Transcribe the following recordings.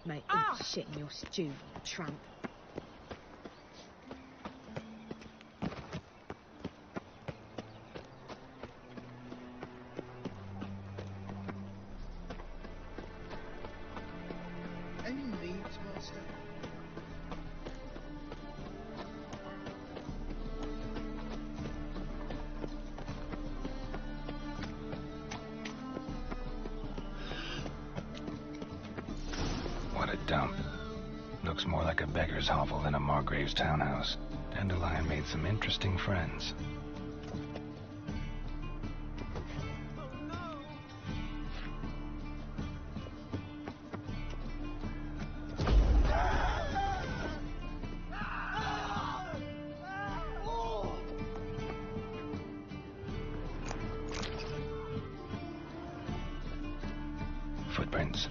mate. Eat shit in your stew, you tramp. Any leads, Master? What a dump. Looks more like a beggar's hovel than a Margrave's townhouse. Dandelion made some interesting friends. Footprints.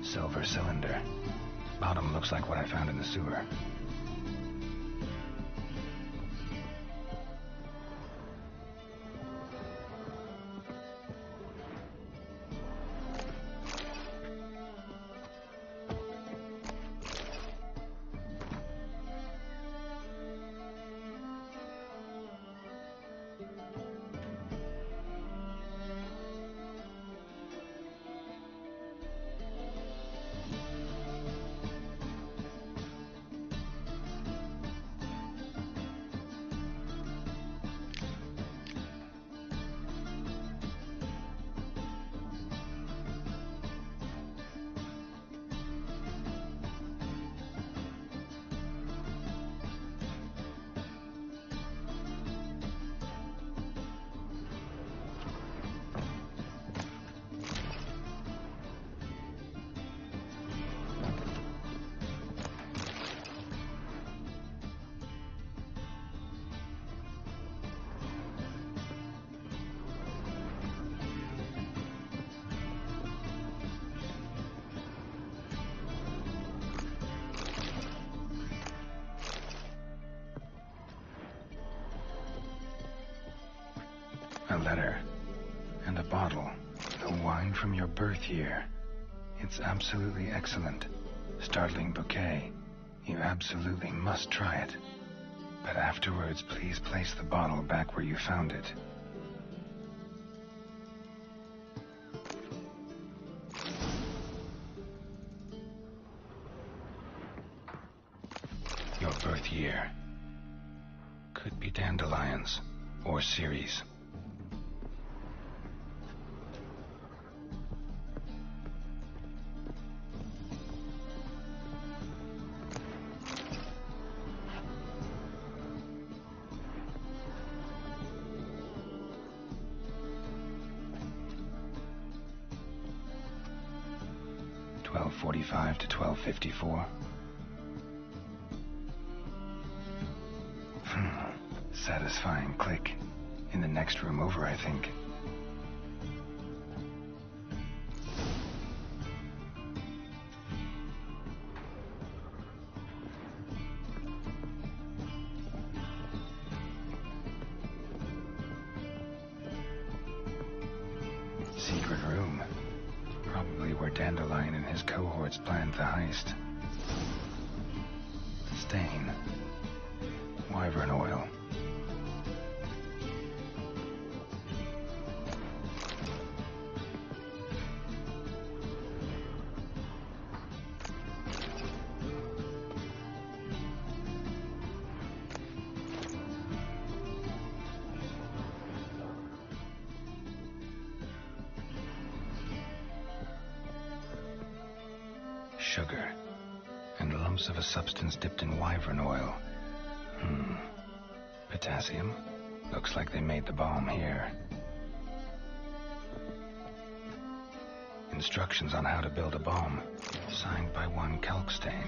Silver cylinder. Bottom looks like what I found in the sewer. A letter. And a bottle. The wine from your birth year. It's absolutely excellent. Startling bouquet. You absolutely must try it. But afterwards, please place the bottle back where you found it. Your birth year. Could be dandelions. Or Ceres. .45 to 12:54. Satisfying click. In the next room over, I think. Secret room. Probably where Dandelion and his cohorts planned the heist. Stain. Wyvern oil. Sugar. And lumps of a substance dipped in wyvern oil. Potassium. Looks like they made the bomb here. Instructions on how to build a bomb. Signed by one Kalkstain.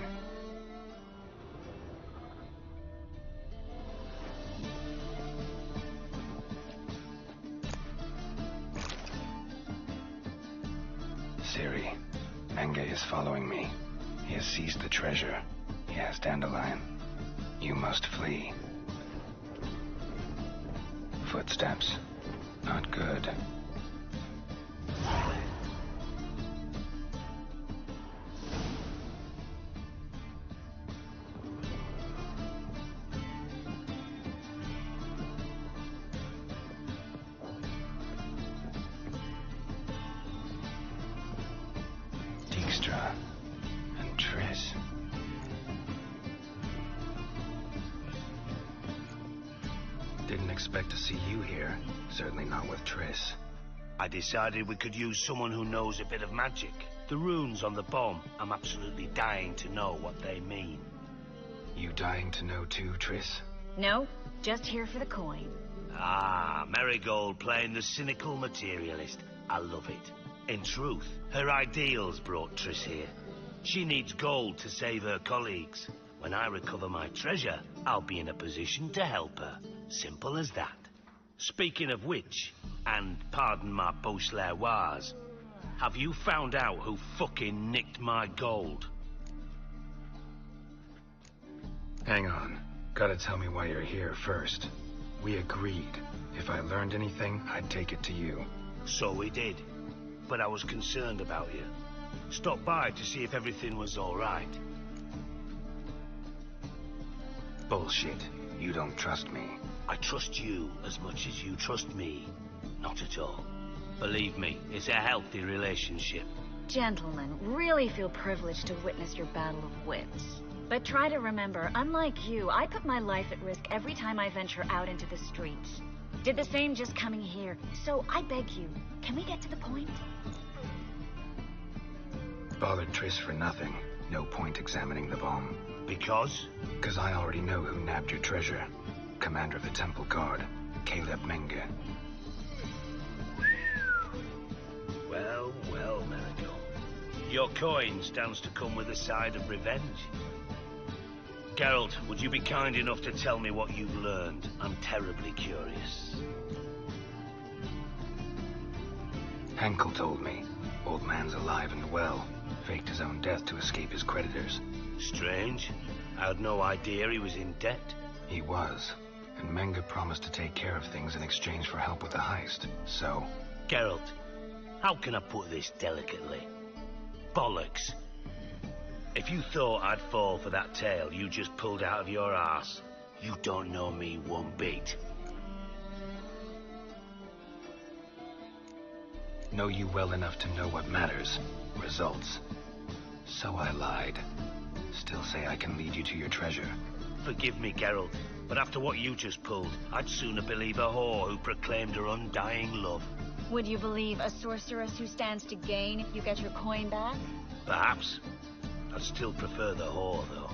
Ciri. Menge is following me. He has seized the treasure. He has Dandelion. You must flee. Footsteps. Not good. Dijkstra and Triss. Didn't expect to see you here. Certainly not with Triss. I decided we could use someone who knows a bit of magic. The runes on the bomb, I'm absolutely dying to know what they mean. You dying to know too, Triss? No, just here for the coin. Ah, Marigold playing the cynical materialist. I love it. In truth, her ideals brought Triss here. She needs gold to save her colleagues. When I recover my treasure, I'll be in a position to help her. Simple as that. Speaking of which, and pardon my Beauclervoise, have you found out who fucking nicked my gold? Hang on. Gotta tell me why you're here first. We agreed. If I learned anything, I'd take it to you. So we did. But I was concerned about you. Stopped by to see if everything was all right. Bullshit. You don't trust me. I trust you as much as you trust me. Not at all. Believe me, it's a healthy relationship. Gentlemen, really feel privileged to witness your battle of wits. But try to remember, unlike you, I put my life at risk every time I venture out into the streets. Did the same just coming here. So I beg you, can we get to the point? Bothered Triss for nothing. No point examining the bomb. Because? Because I already know who nabbed your treasure. Commander of the Temple Guard, Caleb Menge. Well, well, Marigold. Your coin stands to come with a side of revenge. Geralt, would you be kind enough to tell me what you've learned? I'm terribly curious. Henkel told me. Old man's alive and well. Faked his own death to escape his creditors. Strange. I had no idea he was in debt. He was. And Menge promised to take care of things in exchange for help with the heist. So... Geralt, how can I put this delicately? Bollocks. If you thought I'd fall for that tale you just pulled out of your arse, you don't know me one bit. Know you well enough to know what matters. Results. So I lied. Still say I can lead you to your treasure. Forgive me, Geralt, but after what you just pulled, I'd sooner believe a whore who proclaimed her undying love. Would you believe a sorceress who stands to gain if you get your coin back? Perhaps. I'd still prefer the whore, though.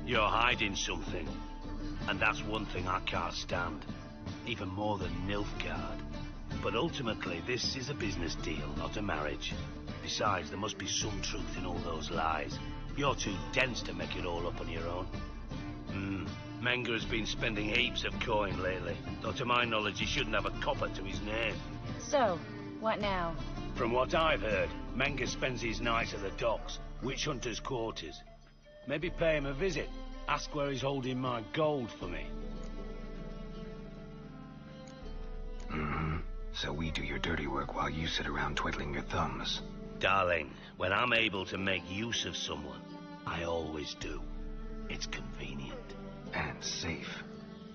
You're hiding something, and that's one thing I can't stand. Even more than Nilfgaard. But ultimately, this is a business deal, not a marriage. Besides, there must be some truth in all those lies. You're too dense to make it all up on your own. Menge has been spending heaps of coin lately, though to my knowledge he shouldn't have a copper to his name. So, what now? From what I've heard, Menge spends his nights at the docks, witch hunters' quarters. Maybe pay him a visit. Ask where he's holding my gold for me. So we do your dirty work while you sit around twiddling your thumbs. Darling, when I'm able to make use of someone, I always do. It's convenient. And safe.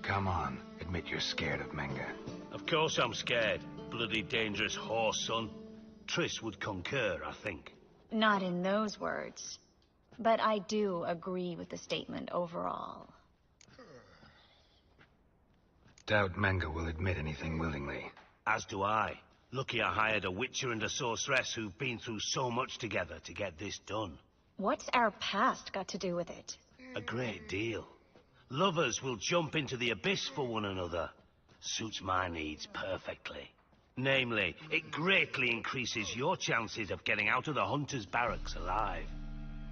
Come on, admit you're scared of Menge. Of course I'm scared. Bloody dangerous whore, son. Triss would concur, I think. Not in those words. But I do agree with the statement overall. Doubt Menge will admit anything willingly. As do I. Lucky I hired a witcher and a sorceress who've been through so much together to get this done. What's our past got to do with it? A great deal. Lovers will jump into the abyss for one another. Suits my needs perfectly. Namely, it greatly increases your chances of getting out of the hunter's barracks alive.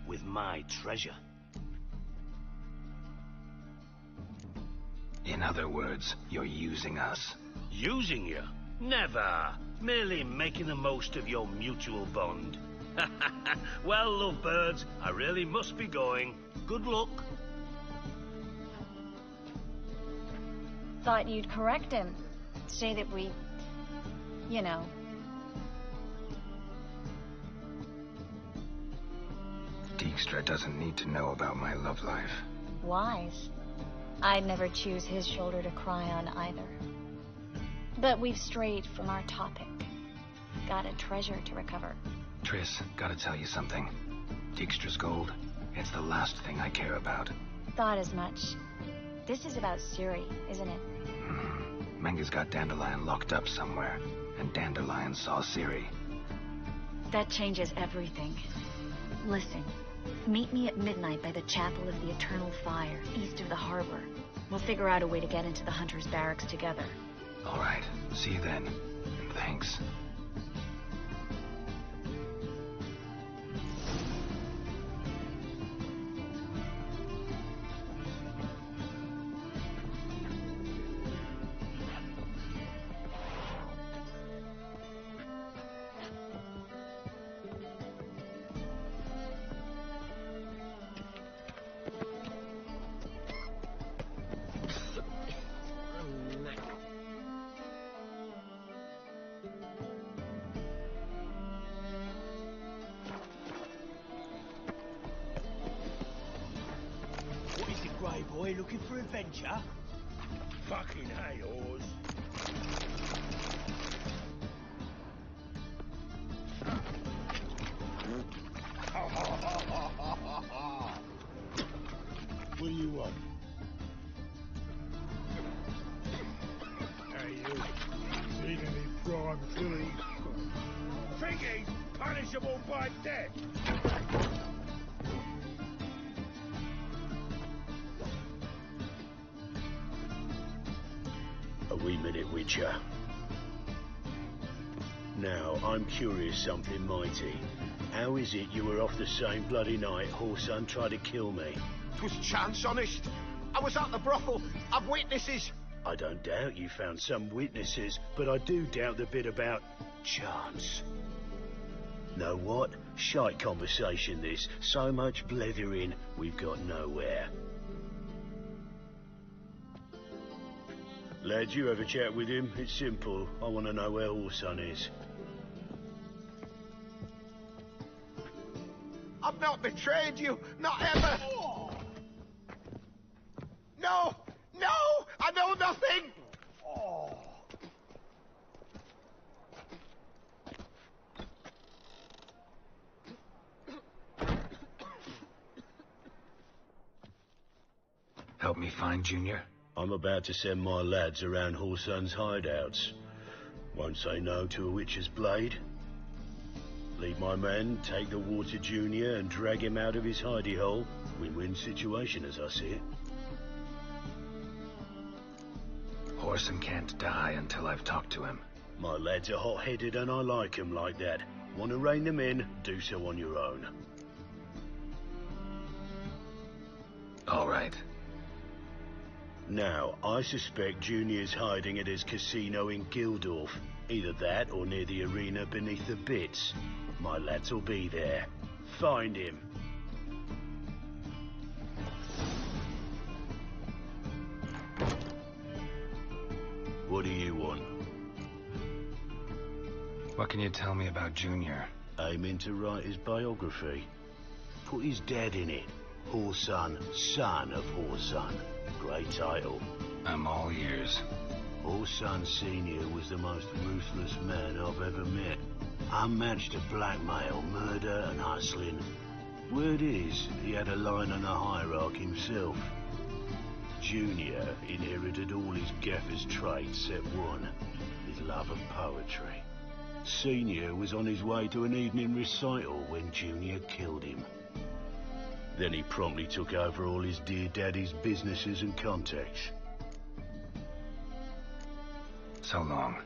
With my treasure. In other words, you're using us. Using you? Never. Merely making the most of your mutual bond. Well, lovebirds, I really must be going. Good luck. Thought you'd correct him. Say that we... you know... Dijkstra doesn't need to know about my love life. Wise. I'd never choose his shoulder to cry on either. But we've strayed from our topic. Got a treasure to recover. Triss, gotta tell you something. Dijkstra's gold, it's the last thing I care about. Thought as much. This is about Suri, isn't it? Menga's got Dandelion locked up somewhere, and Dandelion saw Siri. That changes everything. Listen, meet me at midnight by the Chapel of the Eternal Fire, east of the harbor. We'll figure out a way to get into the Hunter's barracks together. All right, see you then. And thanks. Grey boy looking for adventure? Fucking hey, Oars. What do you want? Hey, you. Seen any prime fillies? Think he's punishable by death? A wee minute, Witcher. Now, I'm curious something mighty. How is it you were off the same bloody night Whoreson tried to kill me? 'Twas chance, honest. I was at the brothel. I've witnesses. I don't doubt you found some witnesses, but I do doubt the bit about chance. Know what? Shite conversation this. So much blethering, we've got nowhere. Lad, you have a chat with him. It's simple. I want to know where Whoreson is. I've not betrayed you. Not ever. No! No! I know nothing! Help me find Junior? I'm about to send my lads around Whoreson's hideouts. Won't say no to a witch's blade. Lead my men, take the Whoreson Junior and drag him out of his hidey hole. Win-win situation as I see it. Whoreson can't die until I've talked to him. My lads are hot-headed and I like 'em like that. Want to rein them in, do so on your own. All right. Now, I suspect Junior's hiding at his casino in Gildorf. Either that or near the arena beneath the bits. My lads will be there. Find him. What do you want? What can you tell me about Junior? Aiming to write his biography. Put his dad in it. Whoreson, son of Whoreson. Great title. I'm all ears. Whoreson Senior was the most ruthless man I've ever met. Unmatched at blackmail, murder and hustling. Word is, he had a line on the hierarchy himself. Junior inherited all his gaffer's traits except one, his love of poetry. Senior was on his way to an evening recital when Junior killed him. Then he promptly took over all his dear daddy's businesses and contacts. So long.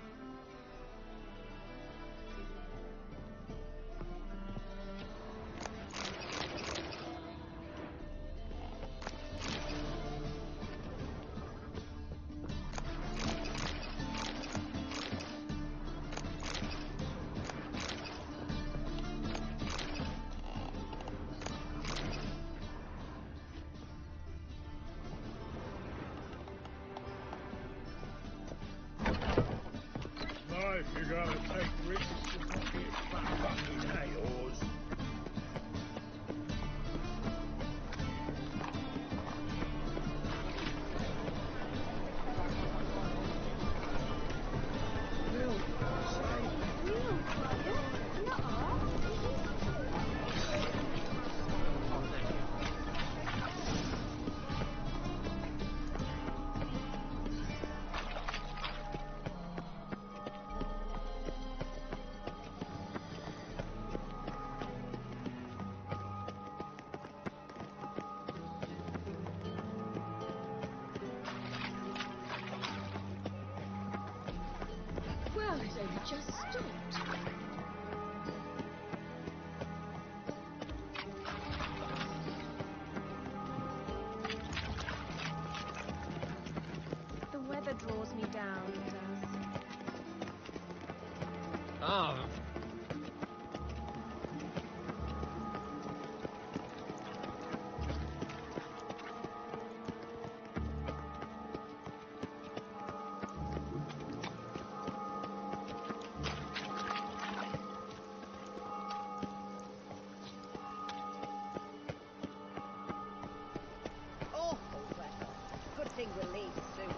relieved soon.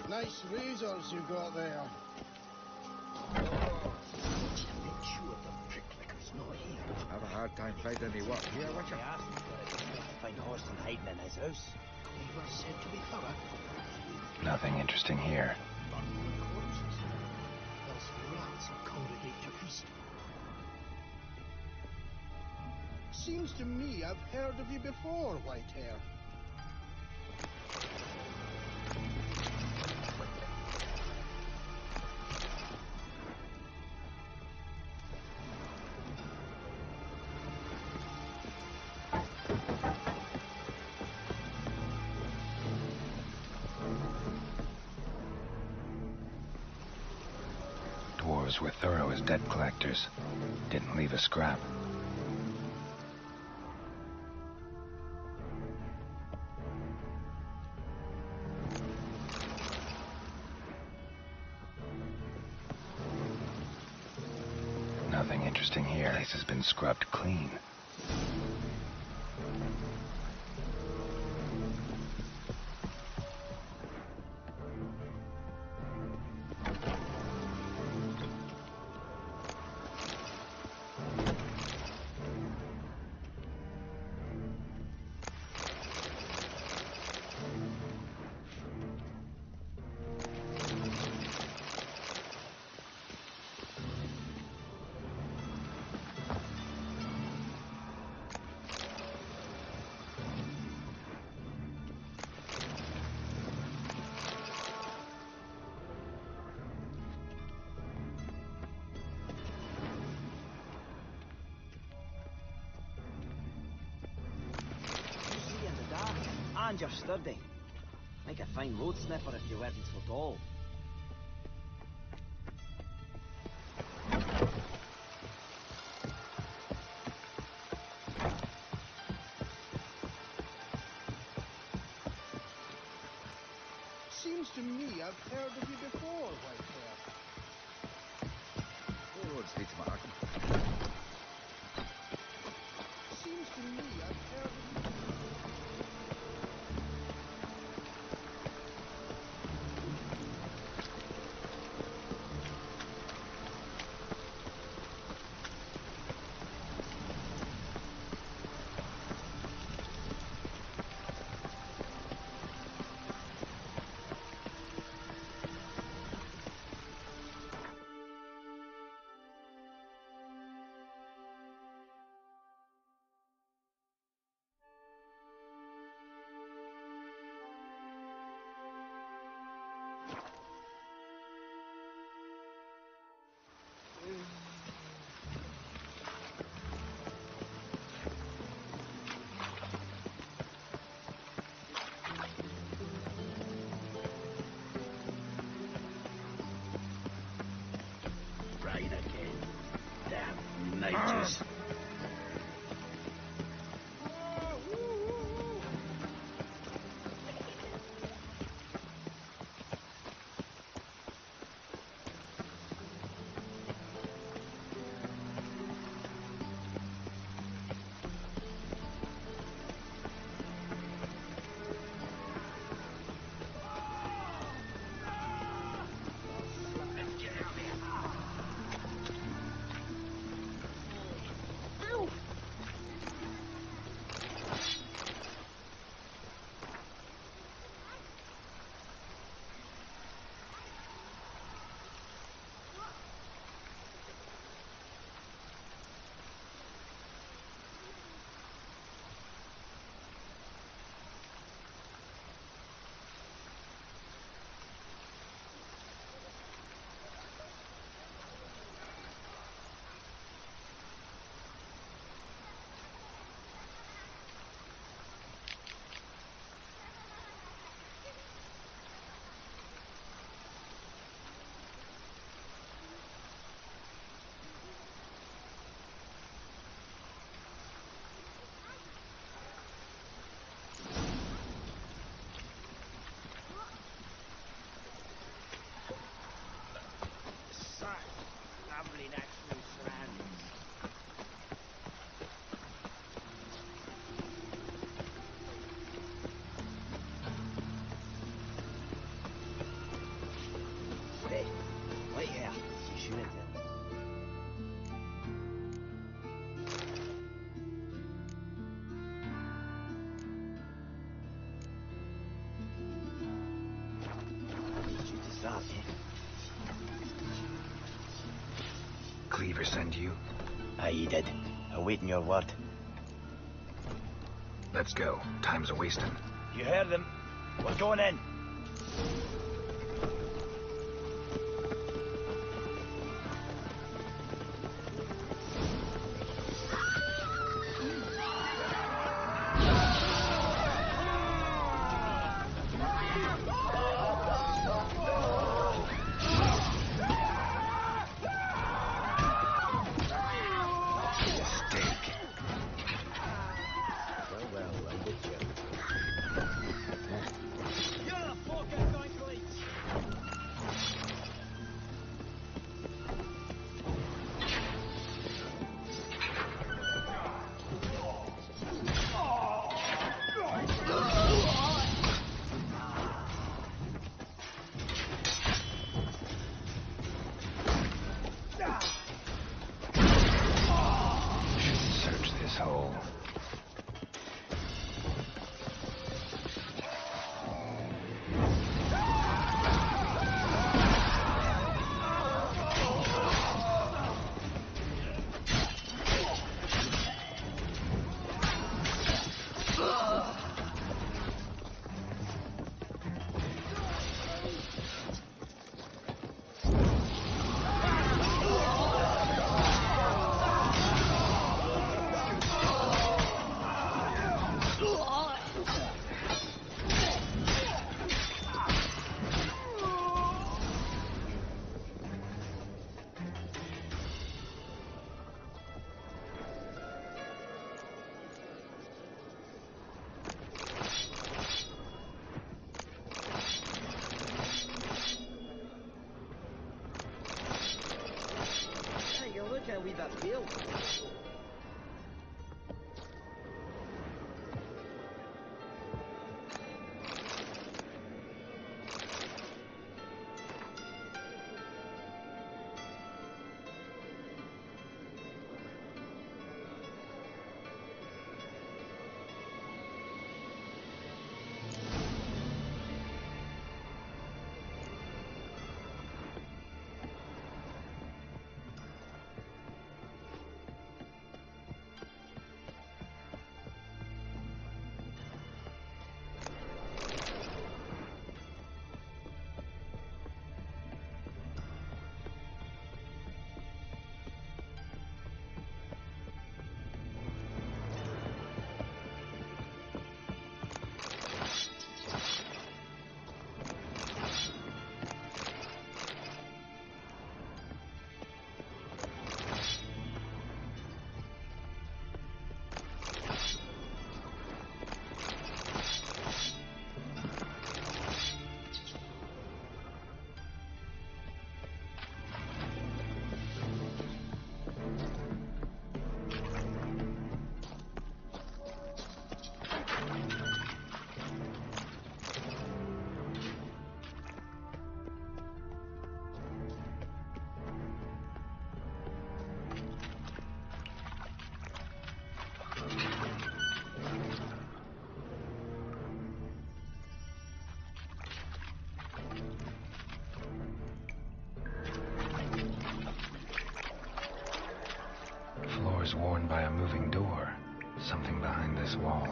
Nice razors you got there. Make sure the pricklicker's not here. Have a hard time finding any work here, would you? I asked him where to find Whoreson hiding in his house. He was said to be thorough. Nothing interesting here. Burning the corpses. Else rats will congregate to feast. Seems to me I've heard of you before, Whitehair. Dwarves were thorough as debt collectors. Didn't leave a scrap. Nothing interesting here. Place has been scrubbed clean. And you're sturdy. Make a fine load sniffer if you weren't so dull. Seems to me I've heard of you before, Whitehair. The roads lead to Markham. Seems to me I've heard of you before. Cleaver send you? Aye, he did. Awaiting your word. Let's go. Time's a-wasting. You heard him. We're going in. With that bill. Worn by a moving door. Something behind this wall.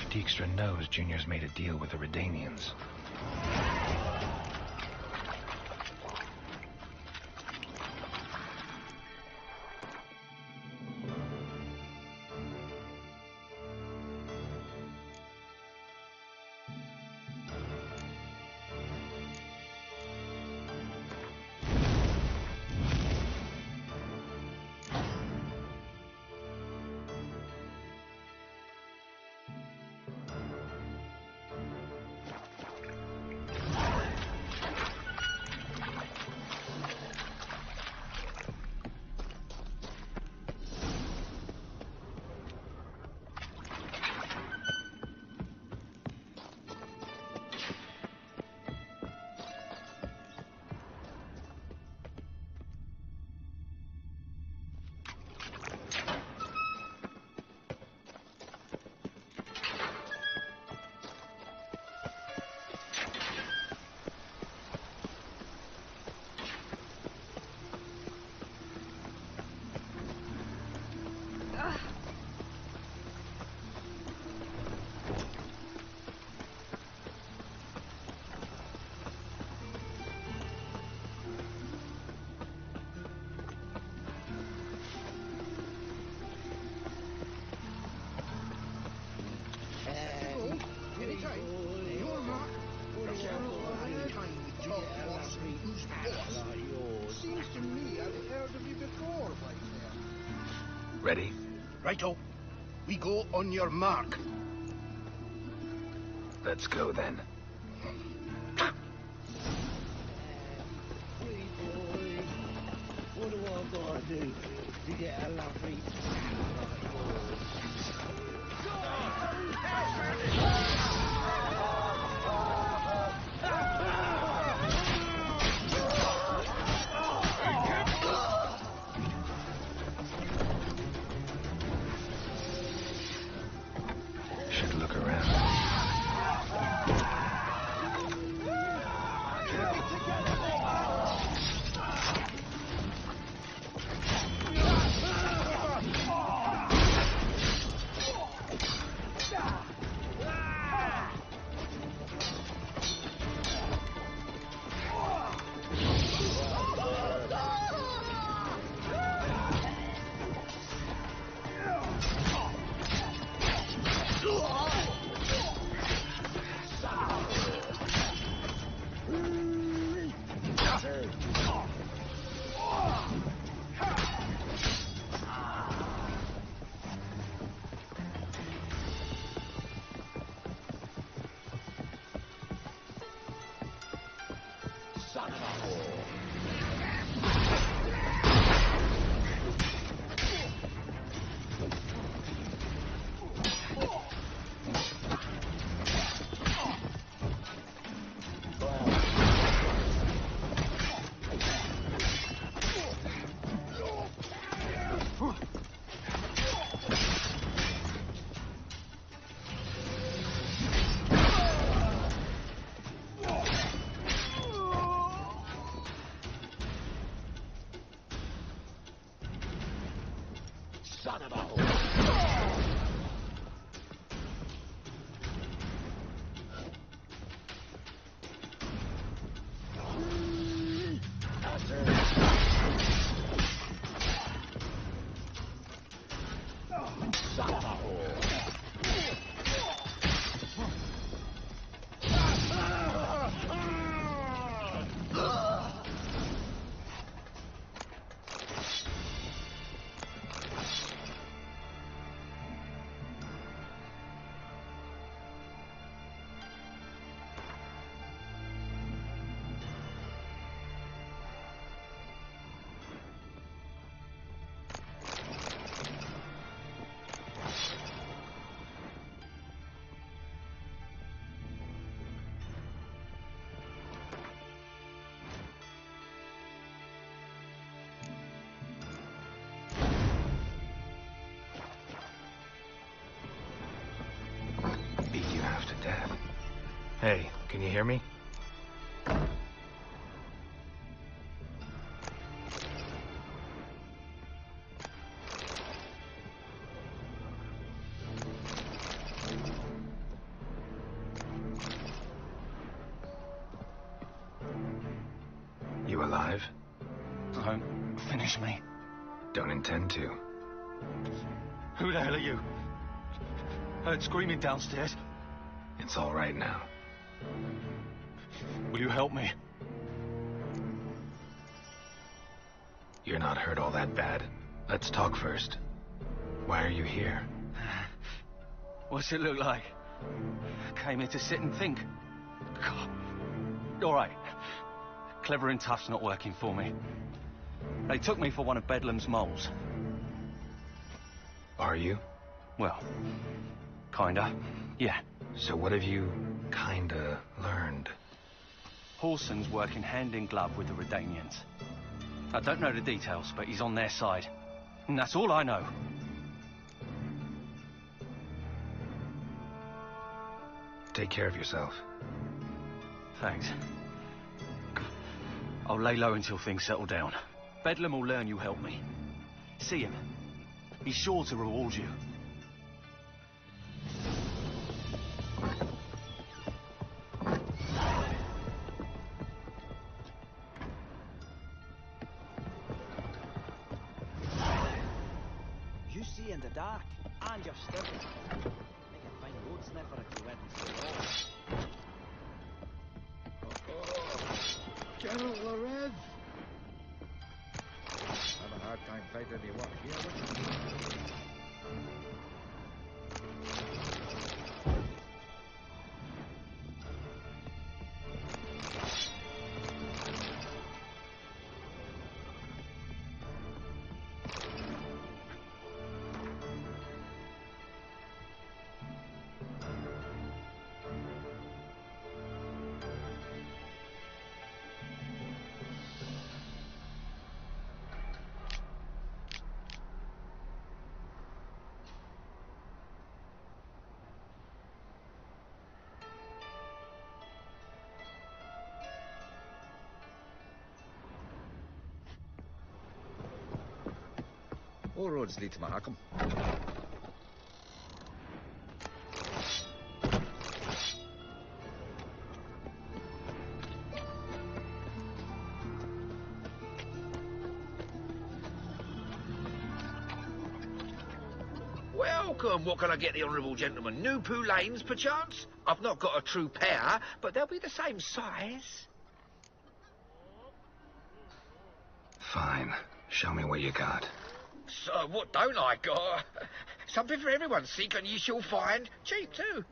Dijkstra knows Junior's made a deal with the Redanians. Righto. We go on your mark. Let's go then. What do I gotta do to get a lovely like yours? Should look around. Death. Hey, can you hear me? You alive? Don't finish me. Don't intend to. Who the hell are you? Heard screaming downstairs. It's all right now. Will you help me? You're not hurt all that bad. Let's talk first. Why are you here? What's it look like? Came here to sit and think. God. All right. Clever and tough's not working for me. They took me for one of Bedlam's moles. Are you? Well, kinda, yeah. So what have you kinda learned? Whoreson's working hand in glove with the Redanians. I don't know the details, but he's on their side. And that's all I know. Take care of yourself. Thanks. I'll lay low until things settle down. Bedlam will learn you helped me. See him. He's sure to reward you. You see in the dark, and you're still. Make a fine road sniffer if you went into the wall. General Lorenz! Have a hard time finding any work here, would you? All roads lead to Mahakam. Welcome. What can I get the honourable gentleman? New Poo Lanes, perchance? I've not got a true pair, but they'll be the same size. Fine. Show me what you got. So, what don't I got? Something for everyone. Seek and ye shall find. Cheap, too.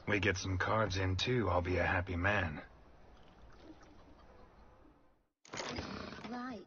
We get some cards in too, I'll be a happy man. Right.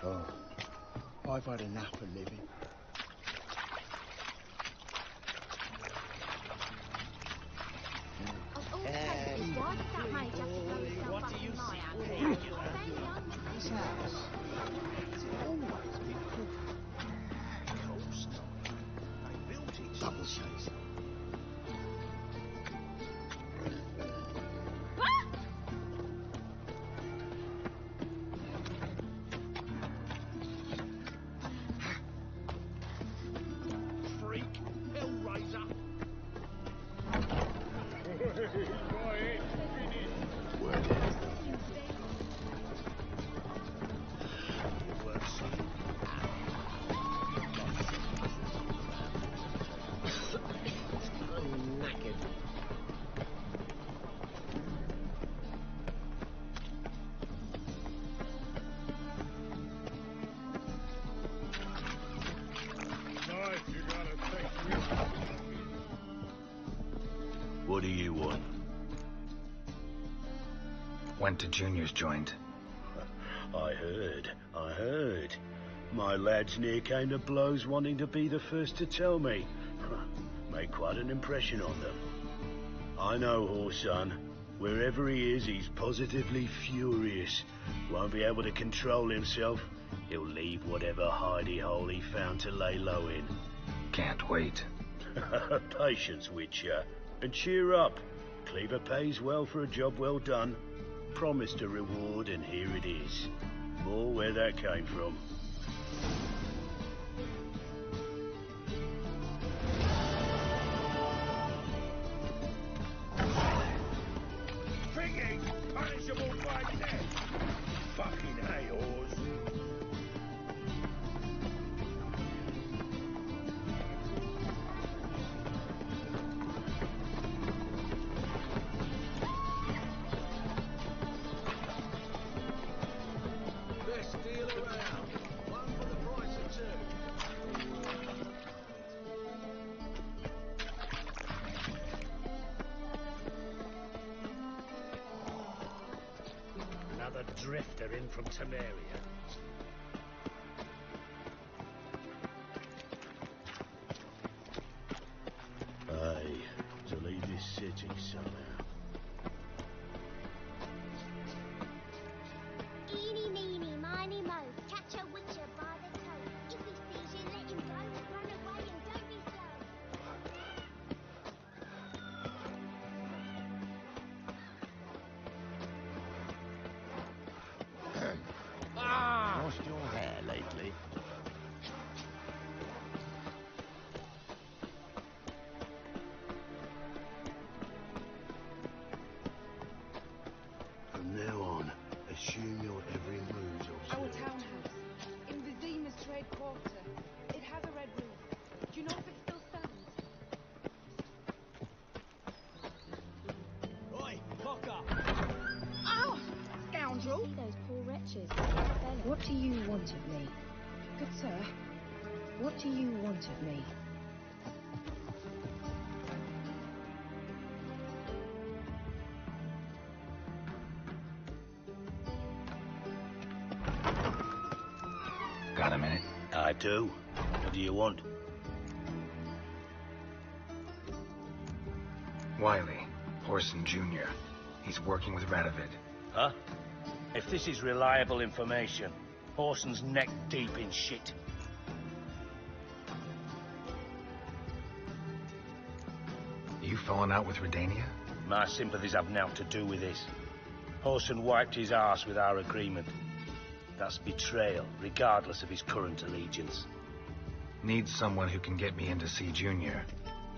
Oh, I've had enough of living. Why did that mate have to blow himself What up do you in my see? house? Hey, This house has always been cooked. Old style. They built it. Double shades. Freak. Hellraiser. Word. Worth seeing. What do you want? Went to Junior's joint. I heard. My lads near came to blows wanting to be the first to tell me. Made quite an impression on them. I know Whoreson. Wherever he is, he's positively furious. Won't be able to control himself. He'll leave whatever hidey hole he found to lay low in. Can't wait. Patience, Witcher. And cheer up. Cleaver pays well for a job well done. Promised a reward, and here it is. More where that came from. Thinking punishable by death. Fucking a-hors. Best deal around. One for the price of two. Another drifter in from Temeria. Aye, to leave this city somehow. Eeny, meeny, miny, mo. Catch a witcher by the toe. If he sees you, let him go. Run away and don't be Lost your hair lately? From now on, assume your every move's Our observed. townhouse, in Vizima's trade quarter. It has a red roof. Do you know if it still stands? Oi, cock up! Oh, scoundrel! those poor wretches. What do you want of me? Good sir, what do you want of me? Got a minute? I do. What do you want? Wiley, Whoreson Junior. He's working with Radovid. Huh? If this is reliable information, Whoreson's neck deep in shit. You fallen out with Redania? My sympathies have naught to do with this. Whoreson wiped his arse with our agreement. That's betrayal, regardless of his current allegiance. Need someone who can get me in to see Junior.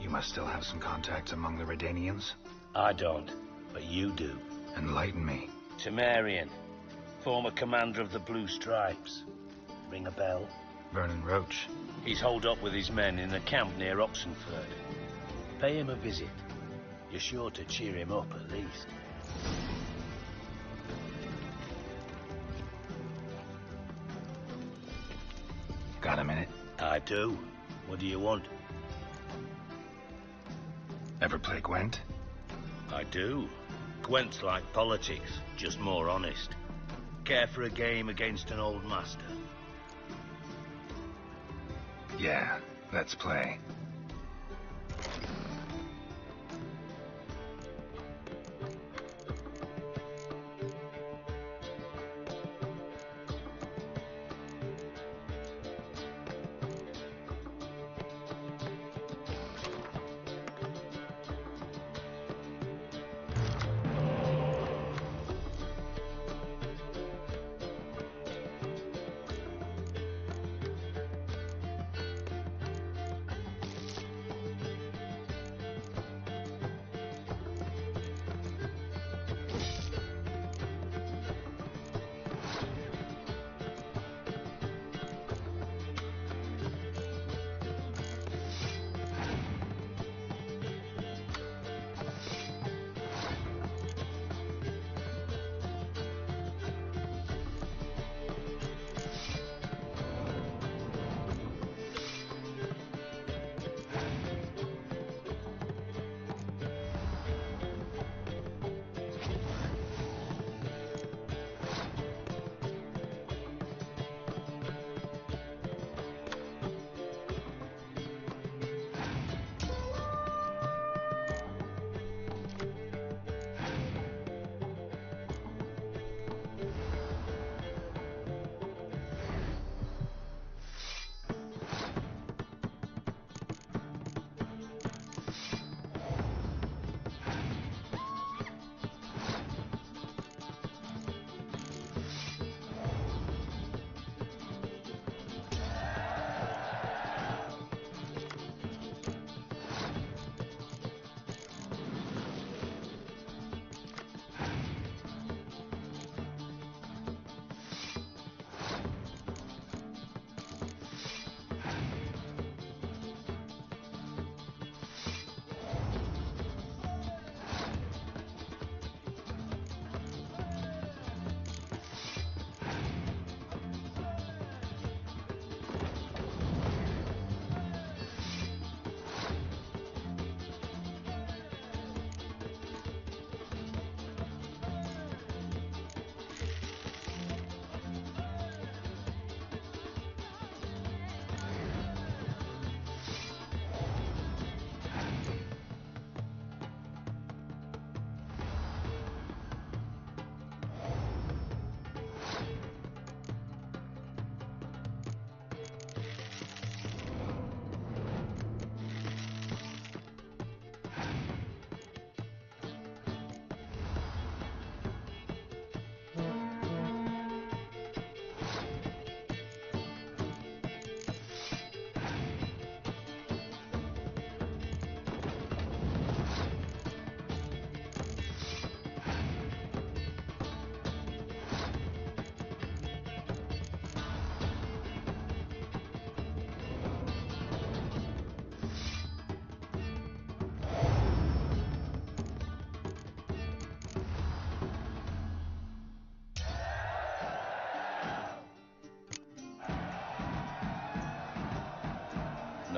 You must still have some contacts among the Redanians? I don't, but you do. Enlighten me. Temerian, former commander of the Blue Stripes. Ring a bell? Vernon Roach. He's holed up with his men in a camp near Oxenford. Pay him a visit. You're sure to cheer him up, at least. Got a minute? I do. What do you want? Ever play Gwent? I do. Gwent's like politics, just more honest. Care for a game against an old master? Yeah, let's play.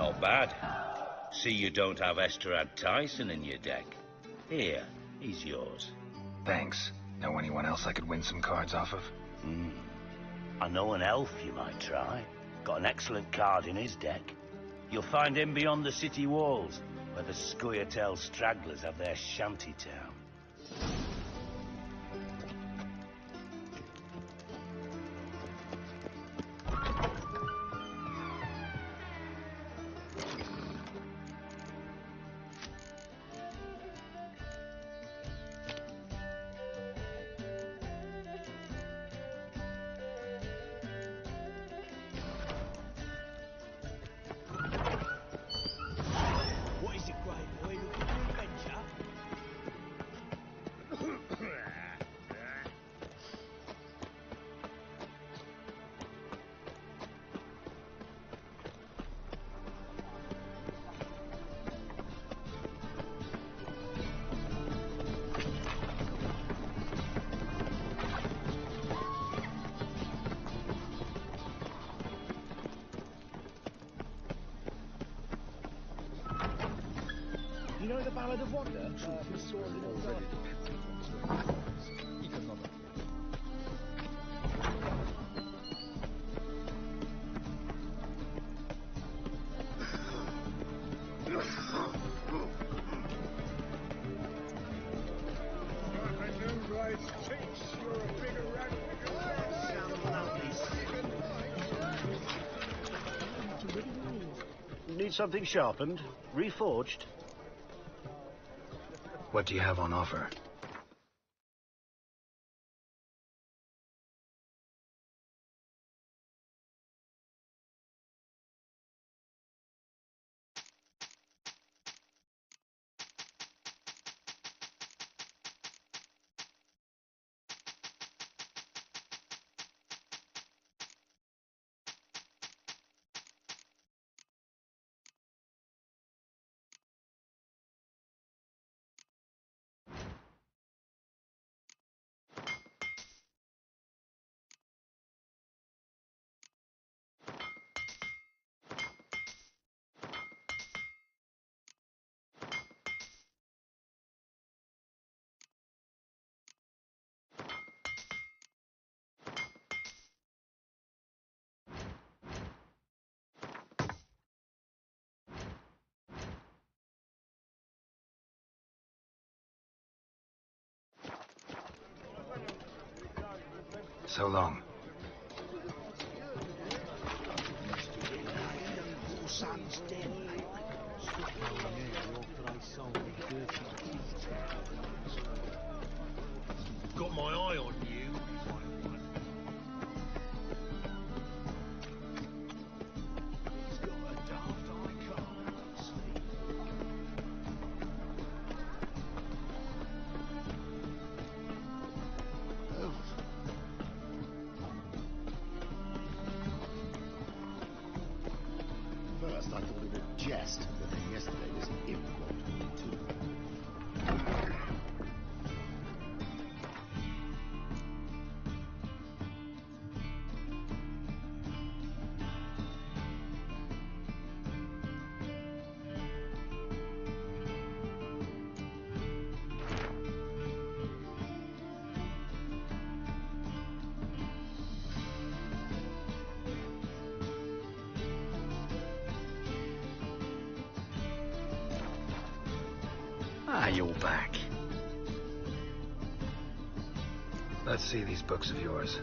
Not bad. See you don't have Esterad Tyson in your deck. Here, he's yours. Thanks. Know anyone else I could win some cards off of? I know an elf you might try. Got an excellent card in his deck. You'll find him beyond the city walls, where the Scoia'tael stragglers have their shanty town. You know the Ballad of Wonder? Need something sharpened? Reforged? What do you have on offer? So long. Got my eye on you. He's got a daft eye, can't sleep. First, I thought it was a jest, but then yesterday this imp walked on me too. Ah, you're back. Let's see these books of yours.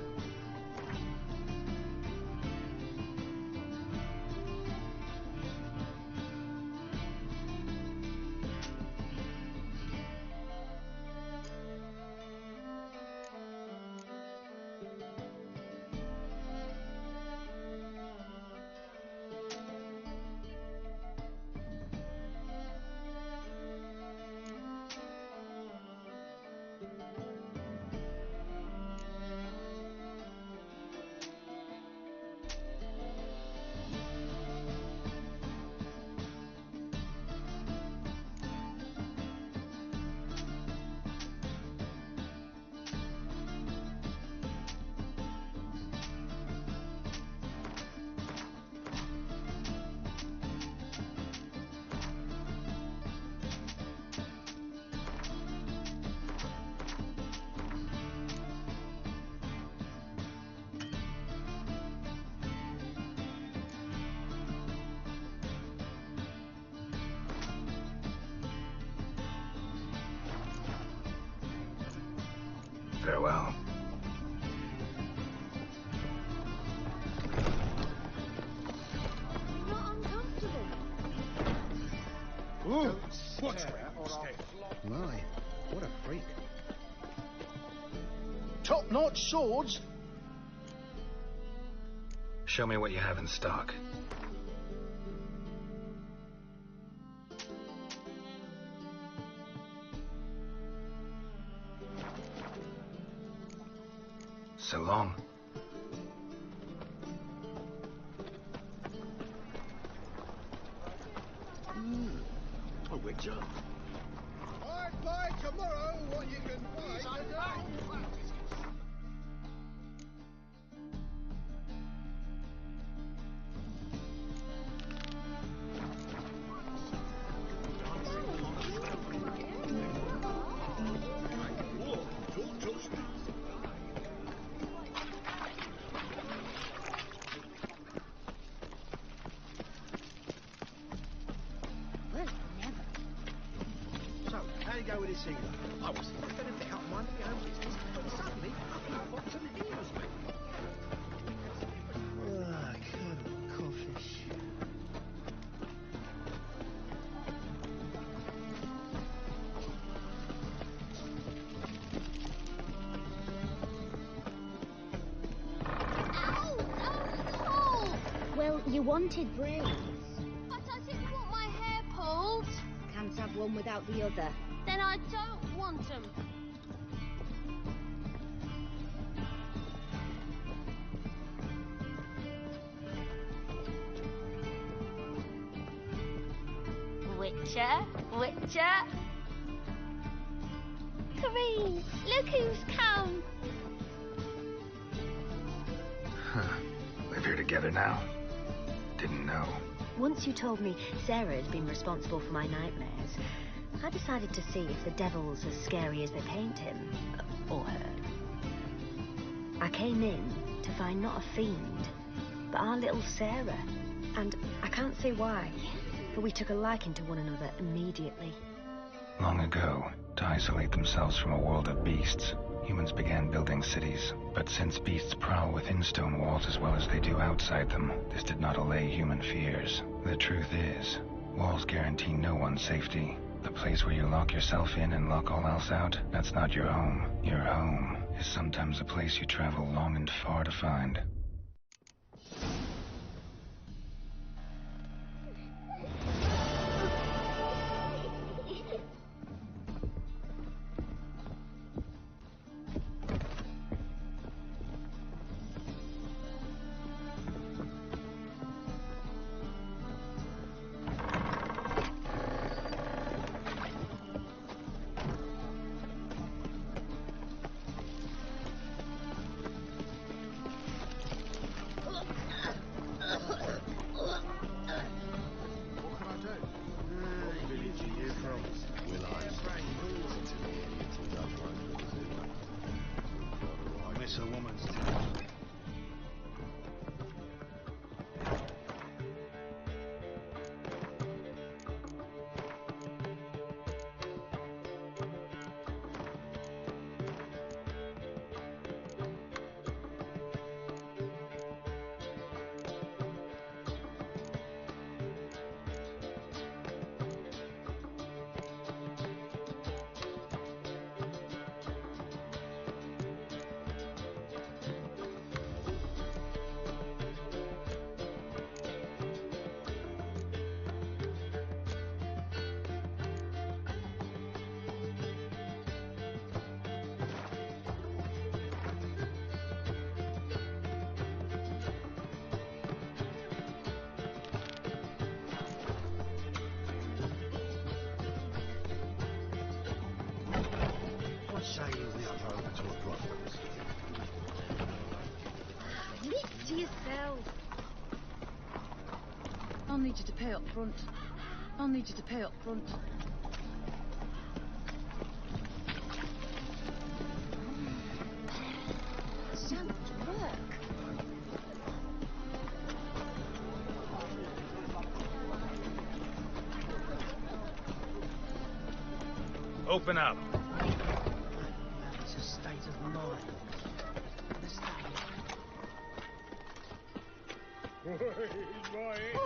Farewell. You're not uncomfortable. Ooh, what's where you stay? My, what a freak. Top-notch swords? Show me what you have in stock. So long. A witcher. I'd buy tomorrow what you can buy today. So, how do you go with this healer? I was thinking I was going to pick up one of my own business, but suddenly up you popped and heals me. Ah, Colonel Codfish. Well, you wanted braids. But I didn't want my hair pulled. Can't have one without the other. Then I don't want them. Witcher, Witcher. Kareen, look who's come. Huh. Live here together now? Didn't know. Once you told me Sarah had been responsible for my nightmares, I decided to see if the devil's as scary as they paint him. Or her. I came in to find not a fiend, but our little Sarah. And I can't say why, but we took a liking to one another immediately. Long ago, to isolate themselves from a world of beasts, humans began building cities. But since beasts prowl within stone walls as well as they do outside them, this did not allay human fears. The truth is, walls guarantee no one's safety. The place where you lock yourself in and lock all else out, that's not your home. Your home is sometimes a place you travel long and far to find. Miss a woman's touch. Say you never over to a brothel. Lip to yourself. I'll need you to pay up front. I'll need you to pay up front. So much work. Open up. It's a state of Come on. Understand? He's my head.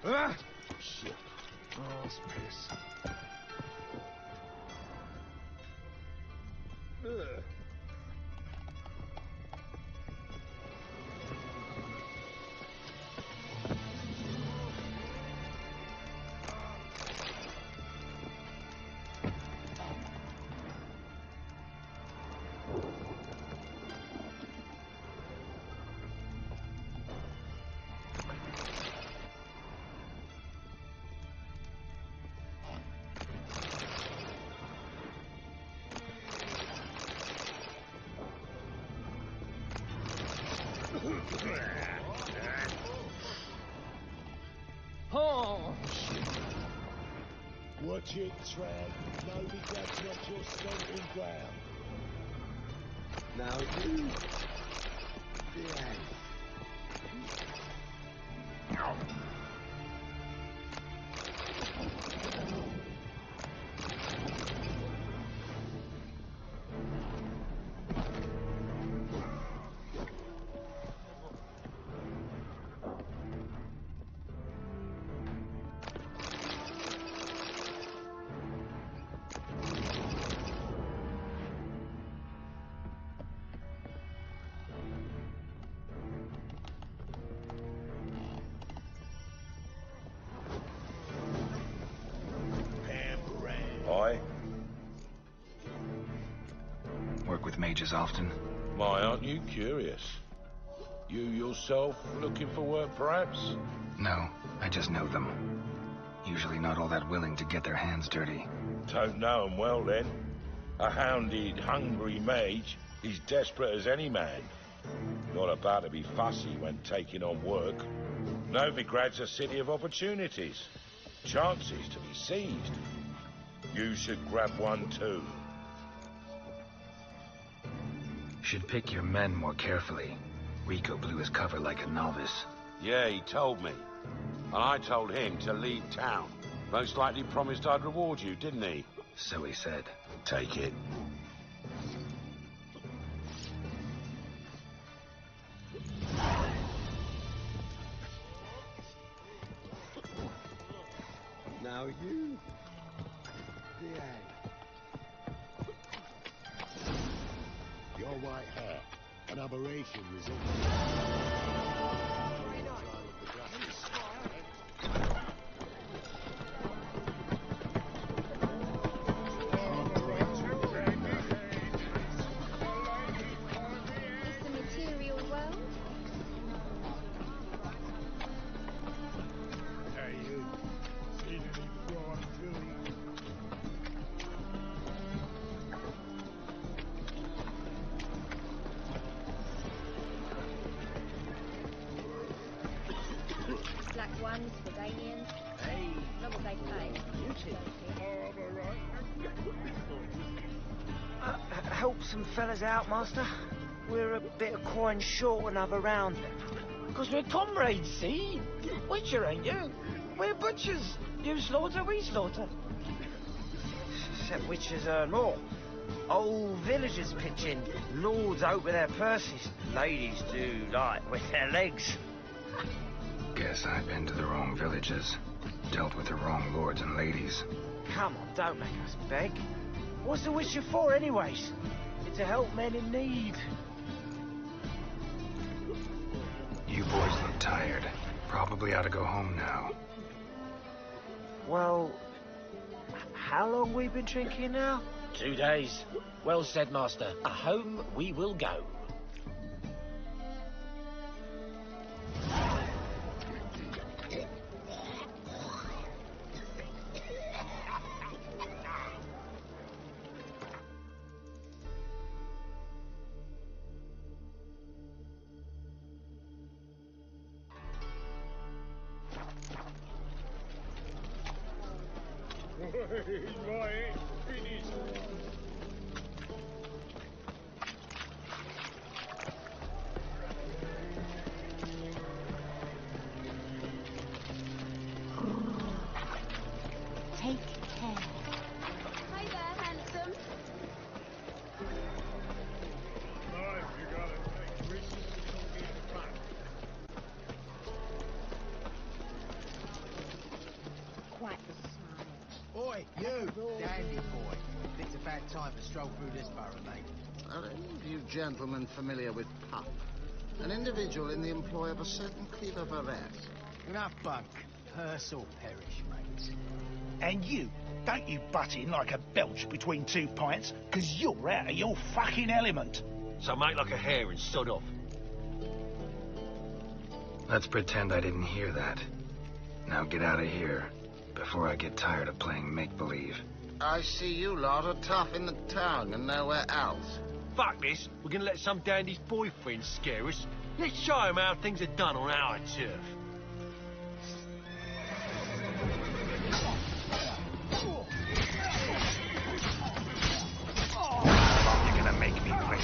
Ah! Shit. Oh, it's piss. Ugh. Oh, shit. Watch it, Trag. Novigrad's not your stomping ground. Now you behave. Aye. Work with mages often? My, aren't you curious? You yourself looking for work, perhaps? No, I just know them. Usually not all that willing to get their hands dirty. Don't know 'em well, then. A hounded, hungry mage is desperate as any man. Not about to be fussy when taking on work. Novigrad's a city of opportunities. Chances to be seized. You should grab one too. Should pick your men more carefully. Rico blew his cover like a novice. Yeah, he told me. And I told him to leave town. Most likely promised I'd reward you, didn't he? So he said. Take it. Now you behave. Your white hair. An aberration resulting. Is the material well? Hey, you. Seen any prawn filly? Black ones, Jordanians. Hey. Not what they pay. Help some fellas out, Master. We're a bit of coin short another round. Because we're comrades, see? Witcher, ain't you? We're butchers. You slaughter, we slaughter. Except witchers earn more. Old villagers pitch in. Lords open their purses. Ladies do like with their legs. Guess I've been to the wrong villages. Dealt with the wrong lords and ladies. Come on, don't make us beg. What's the witcher for, anyways? It's to help men in need. You boys look tired. Probably ought to go home now. Well, how long we been drinking now? 2 days. Well said, Master. Home we will go. He's my head. Finished. Take care. Hi there, handsome. Oi, you, dandy boy. It's about time to stroll through this borough, mate. Are any of you gentlemen familiar with Puck? An individual in the employ of a certain Cleaver Varese. Enough bunk. Purse or perish, mate. And you, don't you butt in like a belch between 2 pints, because you're out of your fucking element. So make like a hare and sod off. Let's pretend I didn't hear that. Now get out of here, before I get tired of playing make-believe. I see you lot are tough in the tongue and nowhere else. Fuck this. We're gonna let some dandy's boyfriend scare us. Let's show him how things are done on our turf. You're gonna make me wait.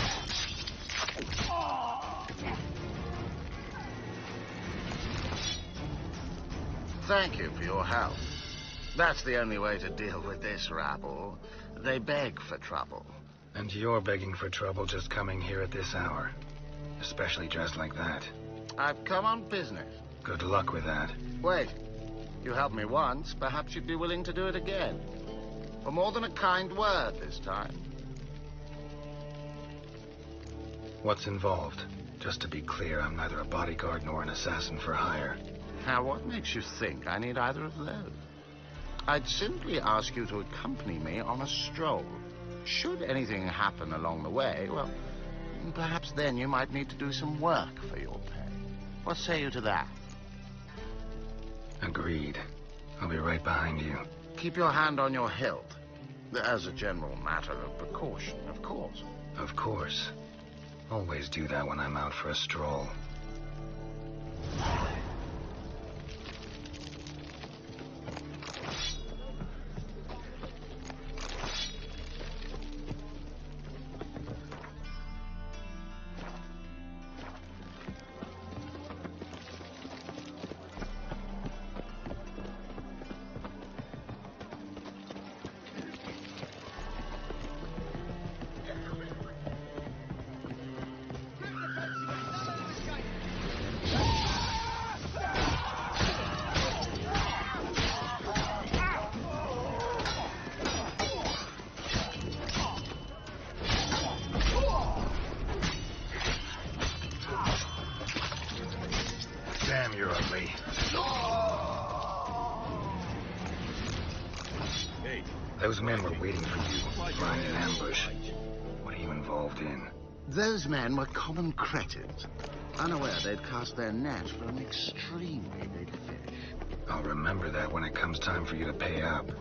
Thank you for your help. That's the only way to deal with this rabble. They beg for trouble. And you're begging for trouble just coming here at this hour. Especially dressed like that. I've come on business. Good luck with that. Wait. You helped me once. Perhaps you'd be willing to do it again. For more than a kind word this time. What's involved? Just to be clear, I'm neither a bodyguard nor an assassin for hire. Now, what makes you think I need either of those? I'd simply ask you to accompany me on a stroll. Should anything happen along the way, well, perhaps then you might need to do some work for your pay. What say you to that? Agreed. I'll be right behind you. Keep your hand on your hilt. As a general matter of precaution, of course. Of course. Always do that when I'm out for a stroll. Damn, you're ugly. Hey. Those men were waiting for you, lying in ambush. What are you involved in? Those men were common cretins, unaware they'd cast their net for an extremely big fish. I'll remember that when it comes time for you to pay up.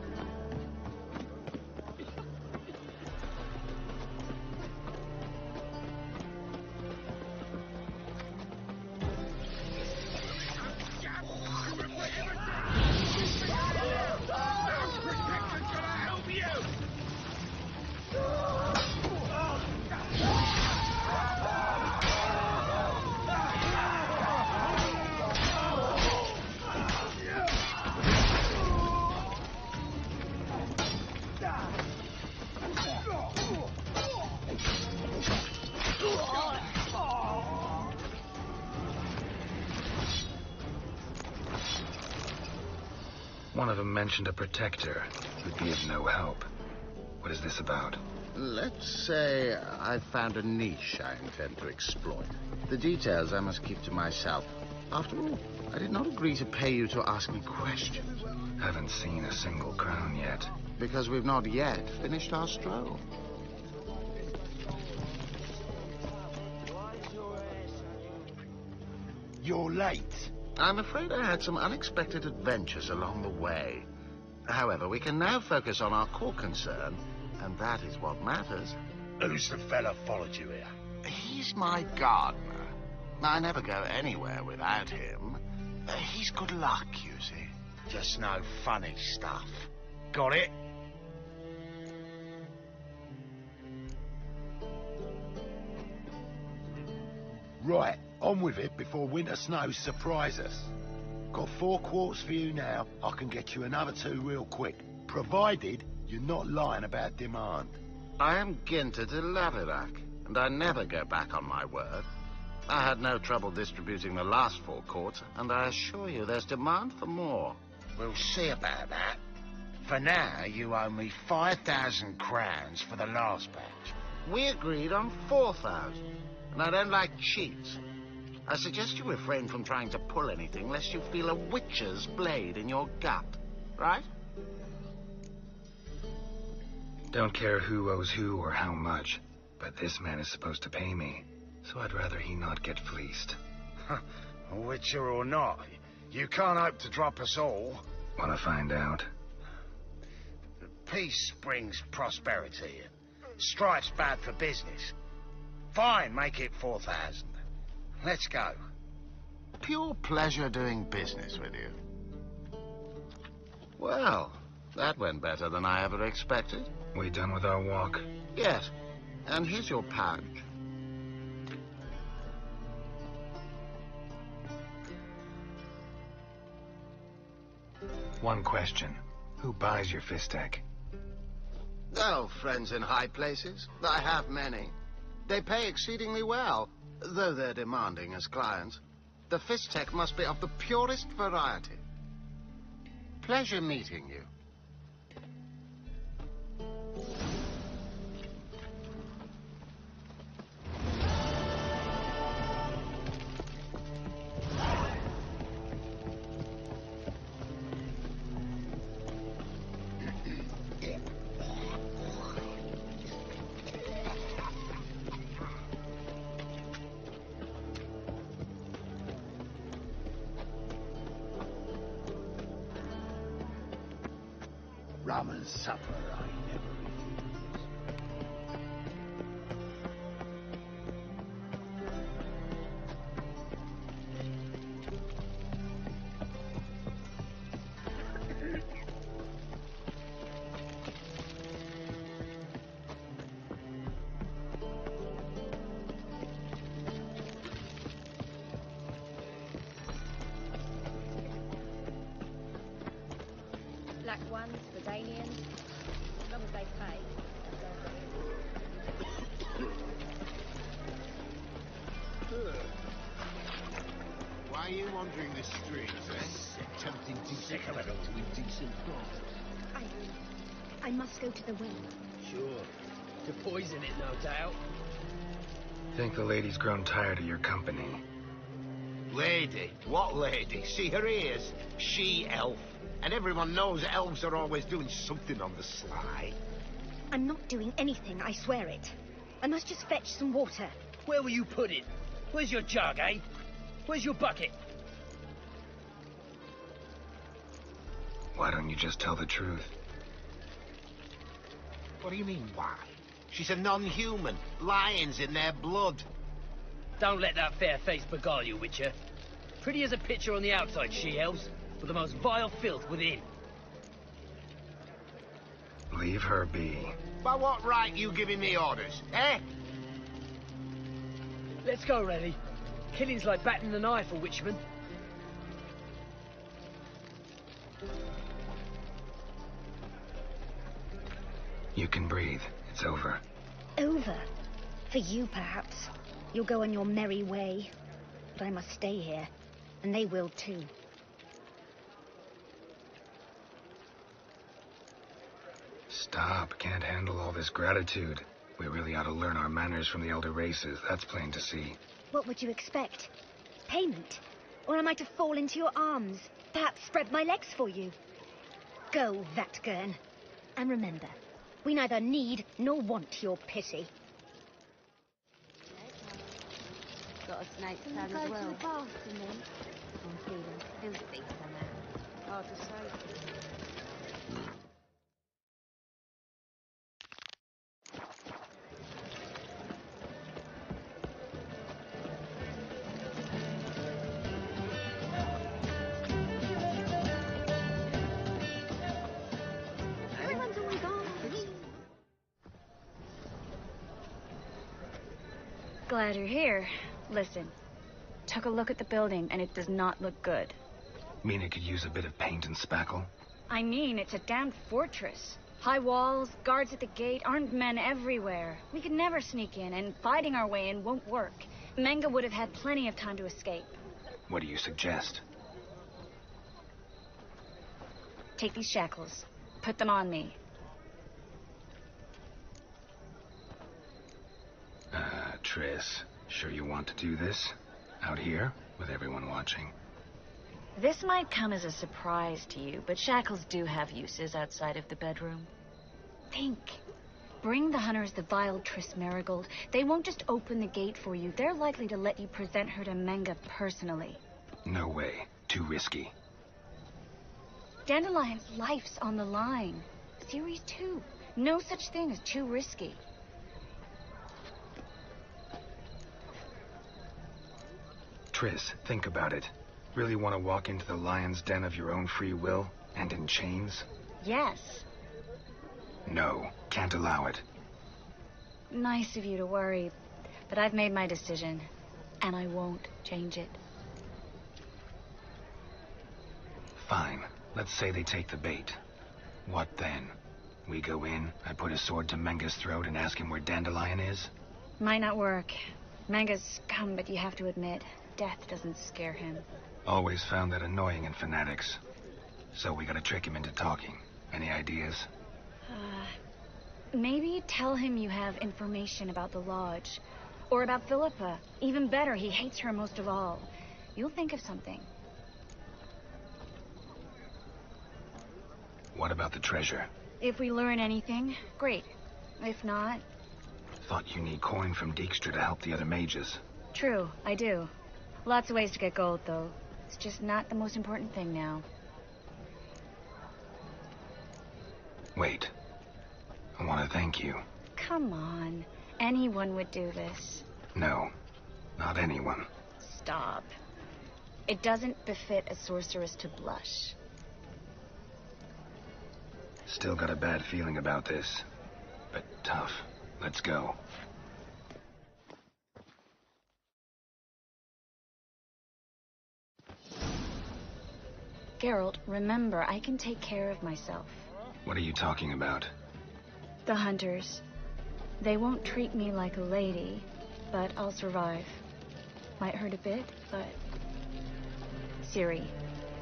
One of them mentioned a protector who'd be of no help. What is this about? Let's say I've found a niche I intend to exploit. The details I must keep to myself. After all, I did not agree to pay you to ask me questions. Haven't seen a single crown yet. Because we've not yet finished our stroll. You're late. I'm afraid I had some unexpected adventures along the way. However, we can now focus on our core concern, and that is what matters. Who's the fella followed you here? He's my gardener. I never go anywhere without him. He's good luck, you see. Just no funny stuff. Got it? Right, on with it before winter snows surprise us. Got 4 quarts for you now. I can get you another 2 real quick, provided you're not lying about demand. I am Ginter de Laverack, and I never go back on my word. I had no trouble distributing the last 4 quarts, and I assure you there's demand for more. We'll see about that. For now, you owe me 5,000 crowns for the last batch. We agreed on 4,000, and I don't like cheats. I suggest you refrain from trying to pull anything lest you feel a witcher's blade in your gut, right? Don't care who owes who or how much, but this man is supposed to pay me, so I'd rather he not get fleeced. Witcher or not, you can't hope to drop us all. Wanna find out? Peace brings prosperity. Strife's bad for business. Fine, make it 4,000. Let's go. Pure pleasure doing business with you. Well, that went better than I ever expected. We done with our walk? Yes. And here's your pouch. One question. Who buys your Fistek? Oh, friends in high places. I have many. They pay exceedingly well, though they're demanding as clients. The Fistek must be of the purest variety. Pleasure meeting you. Rum and supper I never refuse. Black ones, Brazilians, as long as they pay. Why are you wandering the streets, eh? Tempting to sick of it all with decent thoughts. I must go to the well. Sure. To poison it, no doubt. Think the lady's grown tired of your company. Lady? What lady? See her ears? She-elf. And everyone knows elves are always doing something on the sly. I'm not doing anything, I swear it. I must just fetch some water. Where will you put it? Where's your jug, eh? Where's your bucket? Why don't you just tell the truth? What do you mean, why? She's a non-human. Lions in their blood. Don't let that fair face beguile you, Witcher. Pretty as a picture on the outside, she-elves, with the most vile filth within. Leave her be. By what right you giving me orders, eh? Let's go, Rennie. Killing's like batting an eye for witchmen. You can breathe. It's over. Over? For you, perhaps. You'll go on your merry way. But I must stay here. And they will, too. Stop. Can't handle all this gratitude. We really ought to learn our manners from the elder races. That's plain to see. What would you expect? Payment? Or am I to fall into your arms? Perhaps spread my legs for you? Go, Vatgern. And remember, we neither need nor want your pity. Got a snake plan as well. Go to the bath and then I'm feeling filthy somehow. Hard to say. Glad you're here. Listen, took a look at the building and it does not look good. Mean it could use a bit of paint and spackle? I mean, it's a damn fortress. High walls, guards at the gate, armed men everywhere. We could never sneak in, and fighting our way in won't work. Menga would have had plenty of time to escape. What do you suggest? Take these shackles. Put them on me. Triss, sure you want to do this? Out here, with everyone watching? This might come as a surprise to you, but shackles do have uses outside of the bedroom. Think. Bring the hunters the vile Triss Marigold. They won't just open the gate for you. They're likely to let you present her to Menga personally. No way. Too risky. Dandelion's life's on the line. Series 2. No such thing as too risky. Triss, think about it. Really want to walk into the lion's den of your own free will, and in chains? Yes. No, can't allow it. Nice of you to worry, but I've made my decision, and I won't change it. Fine. Let's say they take the bait. What then? We go in, I put a sword to Menga's throat and ask him where Dandelion is? Might not work. Menga's scum, but you have to admit, death doesn't scare him. Always found that annoying in fanatics. So we gotta trick him into talking. Any ideas? Maybe tell him you have information about the lodge. Or about Philippa. Even better, he hates her most of all. You'll think of something. What about the treasure? If we learn anything, great. If not... Thought you need coin from Dijkstra to help the other mages. True, I do. Lots of ways to get gold, though. It's just not the most important thing now. Wait. I want to thank you. Come on. Anyone would do this. No. Not anyone. Stop. It doesn't befit a sorceress to blush. Still got a bad feeling about this. But tough. Let's go. Geralt, remember, I can take care of myself. What are you talking about? The hunters. They won't treat me like a lady, but I'll survive. Might hurt a bit, but... Ciri,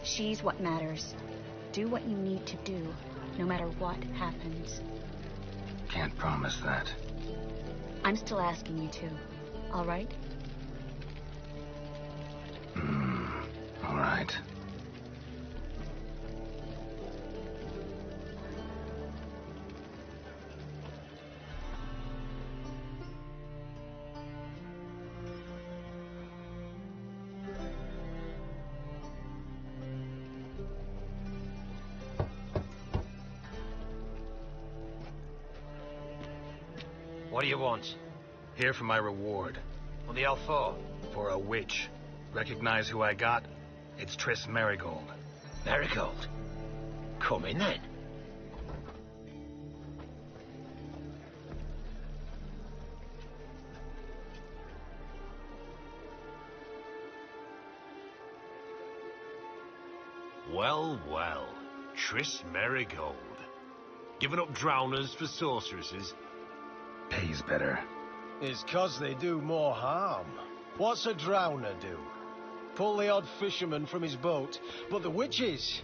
she's what matters. Do what you need to do, no matter what happens. Can't promise that. I'm still asking you to, all right? All right. What do you want? Here for my reward. What the hell for? For a witch. Recognize who I got? It's Triss Marigold. Marigold? Come in then. Well, well. Triss Marigold. Giving up drowners for sorceresses? Pays better. It's 'cause they do more harm. What's a drowner do? Pull the odd fisherman from his boat. But the witches,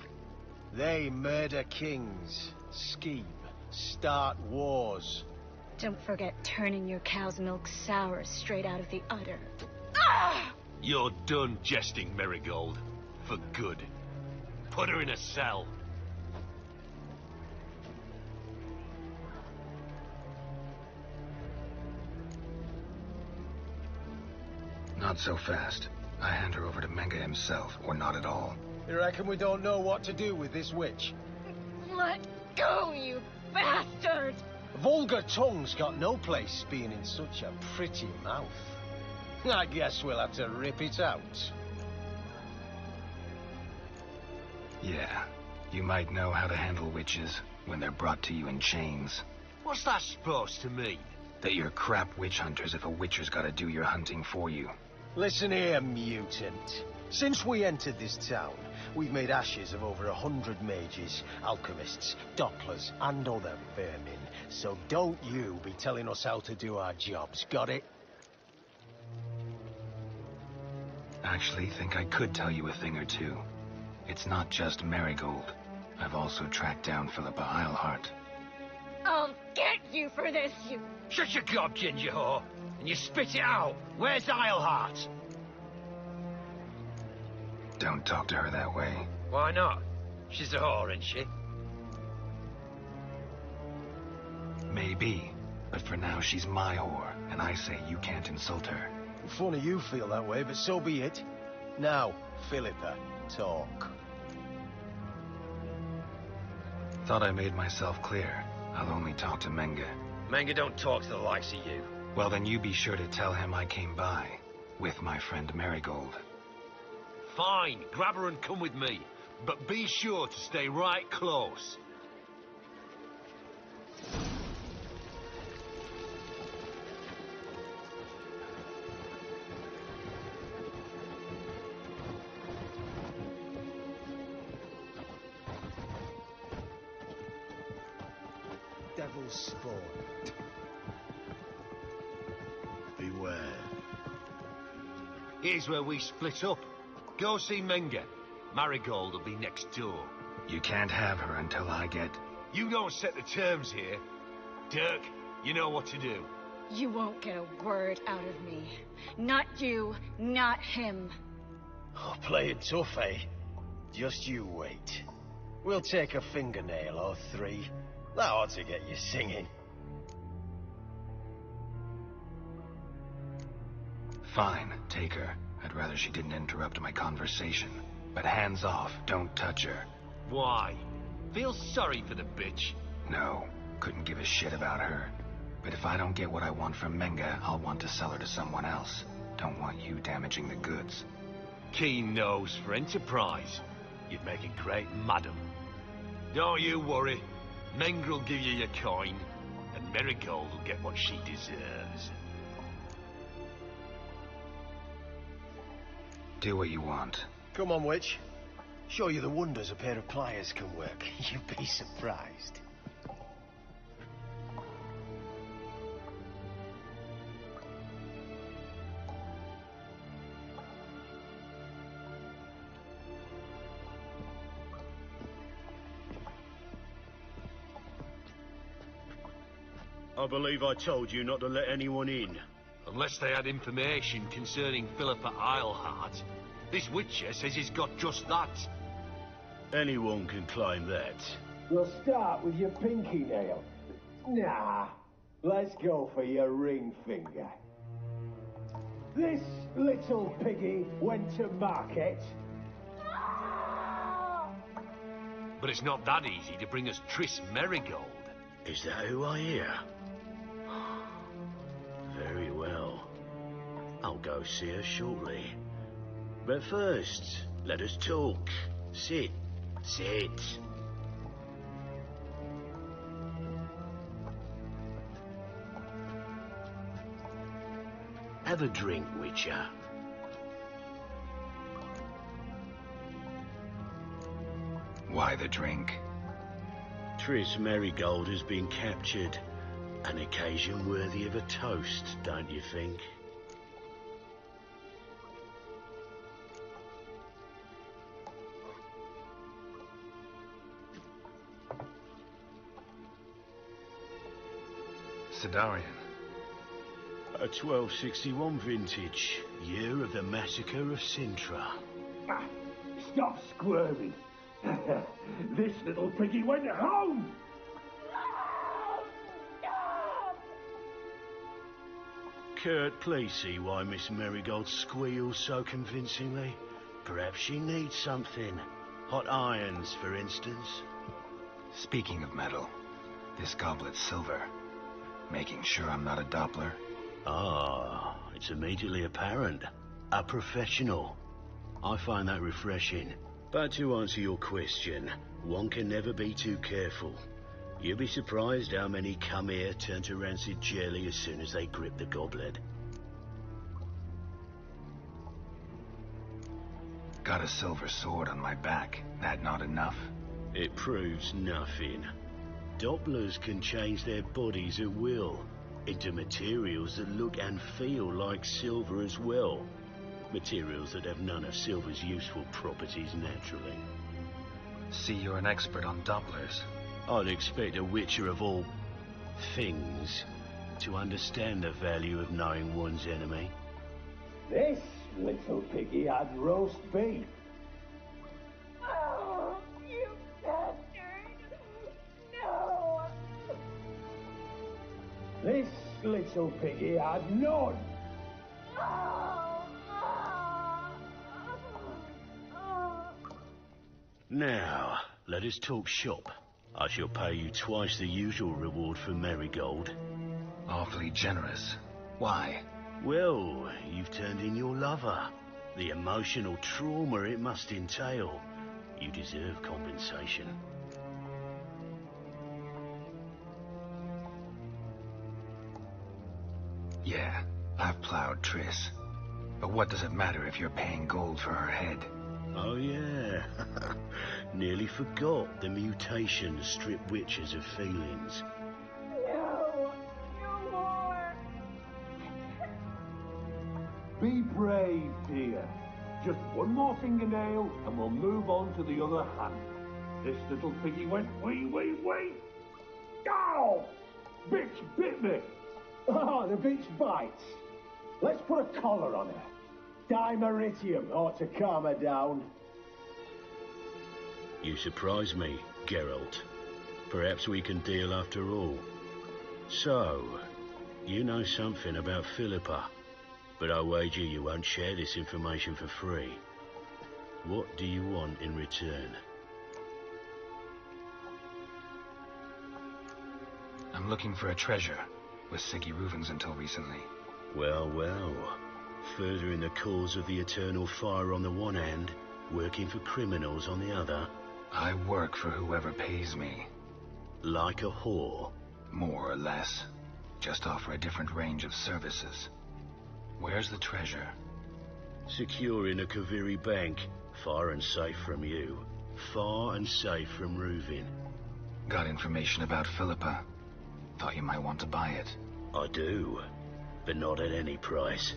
they murder kings, scheme, start wars. Don't forget turning your cow's milk sour straight out of the udder. Ah! You're done jesting, Marigold. For good. Put her in a cell. Not so fast. I hand her over to Menga himself, or not at all. You reckon we don't know what to do with this witch? Let go, you bastard! Vulgar tongue's got no place being in such a pretty mouth. I guess we'll have to rip it out. Yeah. You might know how to handle witches when they're brought to you in chains. What's that supposed to mean? That you're crap witch hunters if a witcher's gotta do your hunting for you. Listen here, mutant. Since we entered this town, we've made ashes of over 100 mages, alchemists, dopplers, and other vermin. So don't you be telling us how to do our jobs, got it? Actually, think I could tell you a thing or two. It's not just Marigold. I've also tracked down Philippa Eilhart. I'll get you for this, you... Shut your gob, ginger whore, and you spit it out. Where's Eilhart? Don't talk to her that way. Why not? She's a whore, isn't she? Maybe, but for now she's my whore, and I say you can't insult her. Funny you feel that way, but so be it. Now, Philippa, talk. Thought I made myself clear. I'll only talk to Menge. Menge don't talk to the likes of you. Well, then you be sure to tell him I came by, with my friend Marigold. Fine, grab her and come with me. But be sure to stay right close. Devil's spawn. Beware. Here's where we split up. Go see Menge. Marigold will be next door. You can't have her until I get... You don't set the terms here. Dirk, you know what to do. You won't get a word out of me. Not you, not him. Oh, play it tough, eh? Just you wait. We'll take a fingernail or three. That ought to get you singing. Fine, take her. I'd rather she didn't interrupt my conversation. But hands off, don't touch her. Why? Feel sorry for the bitch? No, couldn't give a shit about her. But if I don't get what I want from Menge, I'll want to sell her to someone else. Don't want you damaging the goods. Keen nose for enterprise. You'd make a great madam. Don't you worry. Menge will give you your coin, and Marigold will get what she deserves. Do what you want. Come on, witch. Show you the wonders a pair of pliers can work. You'd be surprised. I believe I told you not to let anyone in. Unless they had information concerning Philippa Eilhart. This witcher says he's got just that. Anyone can claim that. We'll start with your pinky nail. Nah, let's go for your ring finger. This little piggy went to market. But it's not that easy to bring us Triss Marigold. Is that who I hear? Very well. I'll go see her shortly. But first, let us talk. Sit. Sit. Have a drink, Witcher. Why the drink? Triss Marigold has been captured. An occasion worthy of a toast, don't you think? Sidarian. A 1261 vintage, year of the massacre of Sintra. Ah, stop squirming. This little piggy went home. Kurt, please see why Miss Marigold squeals so convincingly. Perhaps she needs something. Hot irons, for instance. Speaking of metal, this goblet's silver. Making sure I'm not a Doppler. Ah, it's immediately apparent. A professional. I find that refreshing. But to answer your question, one can never be too careful. You'll be surprised how many come here turn to rancid jelly as soon as they grip the goblet. Got a silver sword on my back. That not enough? It proves nothing. Dopplers can change their bodies at will, into materials that look and feel like silver as well. Materials that have none of silver's useful properties naturally. See, you're an expert on Dopplers. I'd expect a witcher of all things to understand the value of knowing one's enemy. This little piggy had roast beef. Oh, you bastard! No! This little piggy had none. Now, let us talk shop. I shall pay you twice the usual reward for marigold. Awfully generous. Why? Well, you've turned in your lover. The emotional trauma it must entail. You deserve compensation. Yeah, I've plowed Triss. But what does it matter if you're paying gold for her head? Oh yeah. Nearly forgot the mutations strip witches of feelings. No! No more! Be brave, dear. Just one more fingernail and we'll move on to the other hand. This little piggy went wee. Ow! Bitch bit me. Ah, the bitch bites. Let's put a collar on her. Dimeritium ought to calm her down. You surprise me, Geralt. Perhaps we can deal after all. So, you know something about Philippa, but I wager you won't share this information for free. What do you want in return? I'm looking for a treasure. Was Siggy Reuven's until recently. Well, well. Furthering the cause of the eternal fire on the one hand, working for criminals on the other. I work for whoever pays me. Like a whore? More or less. Just offer a different range of services. Where's the treasure? Secure in a Kaviri bank. Far and safe from you. Far and safe from Reuven. Got information about Philippa. Thought you might want to buy it. I do, but not at any price.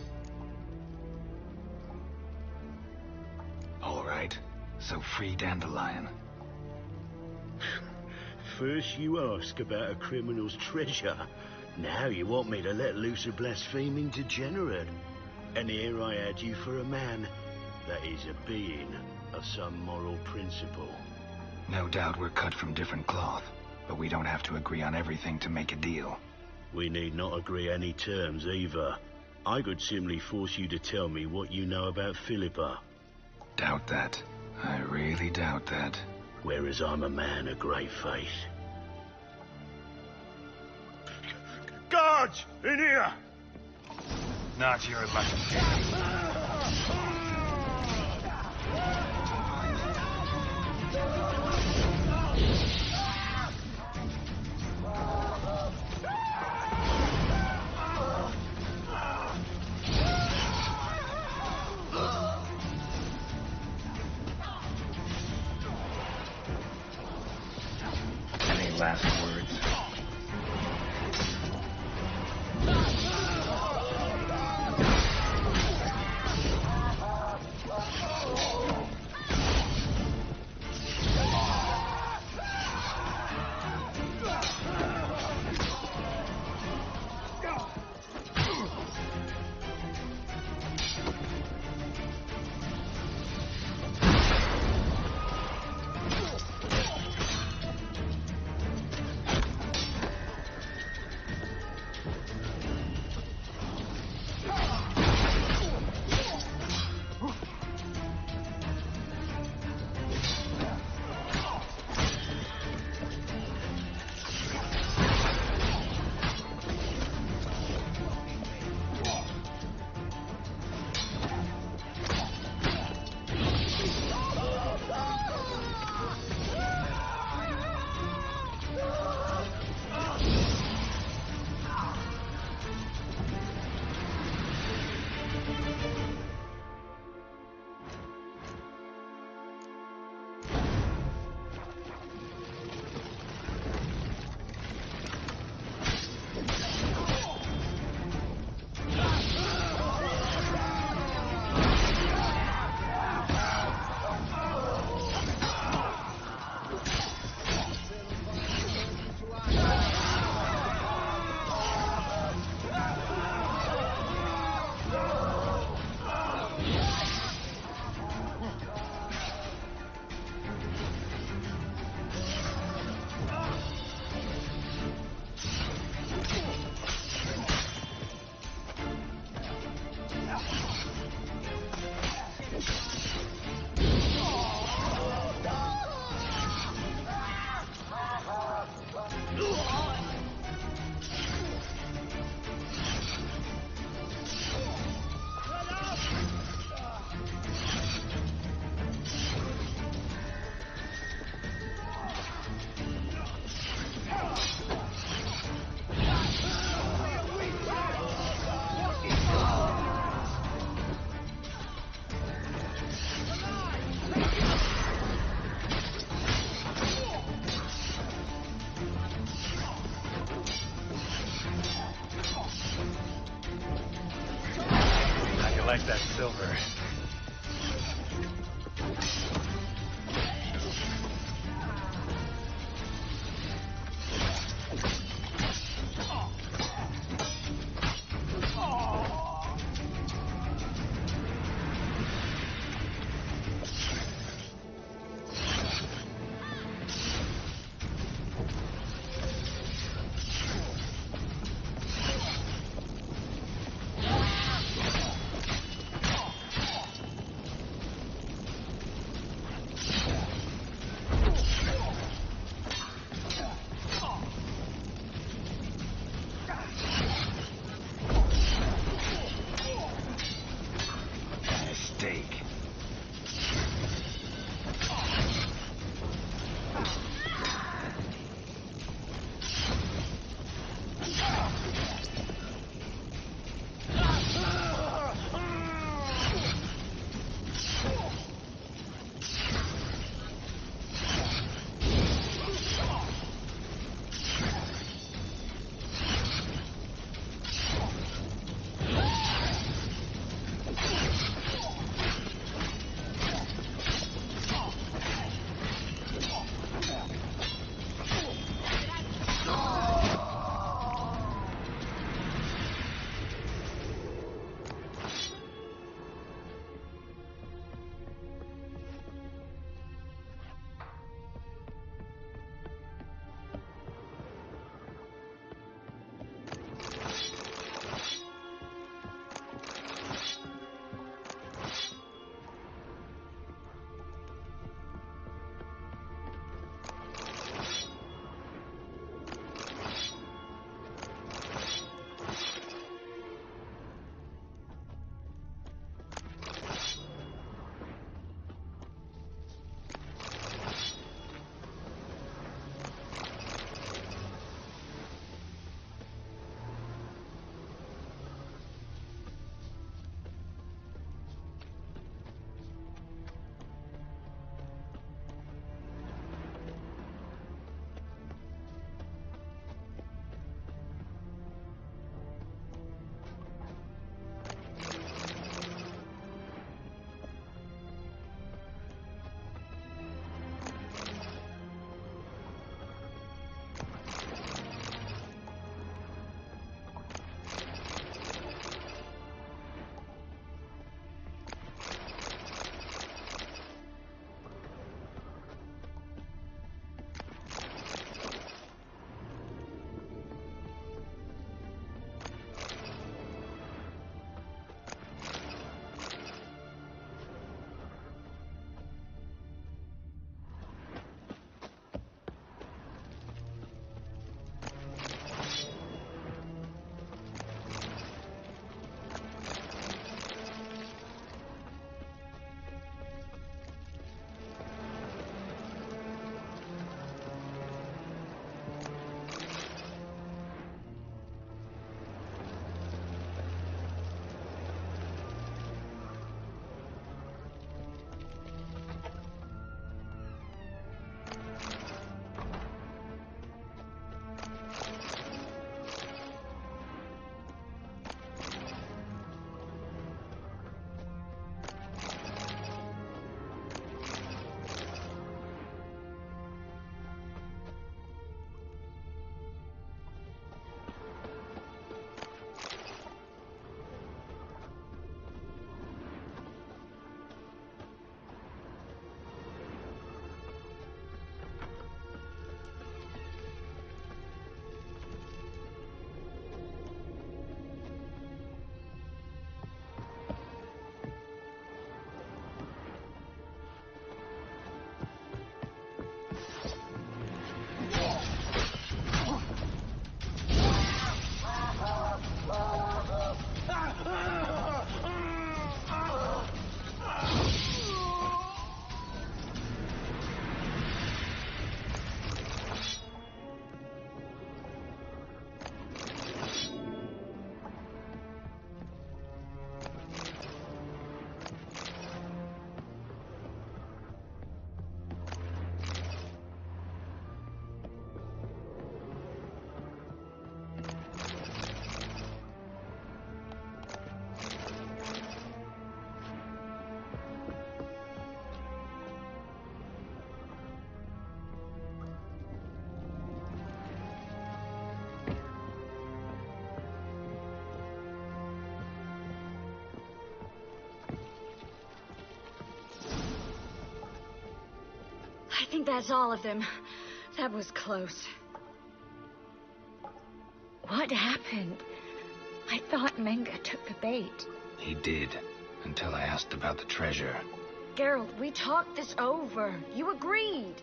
All right, so free Dandelion. First you ask about a criminal's treasure. Now you want me to let loose a blaspheming degenerate. And here I had you for a man. That is, a being of some moral principle. No doubt we're cut from different cloth, but we don't have to agree on everything to make a deal. We need not agree any terms either. I could simply force you to tell me what you know about Philippa. Doubt that. I really doubt that. Whereas I'm a man of great faith. Guards! In here! Not your lucky. Any last words? like that silver. think that's all of them. That was close. What happened? I thought Menge took the bait. He did, until I asked about the treasure. Geralt, we talked this over. You agreed.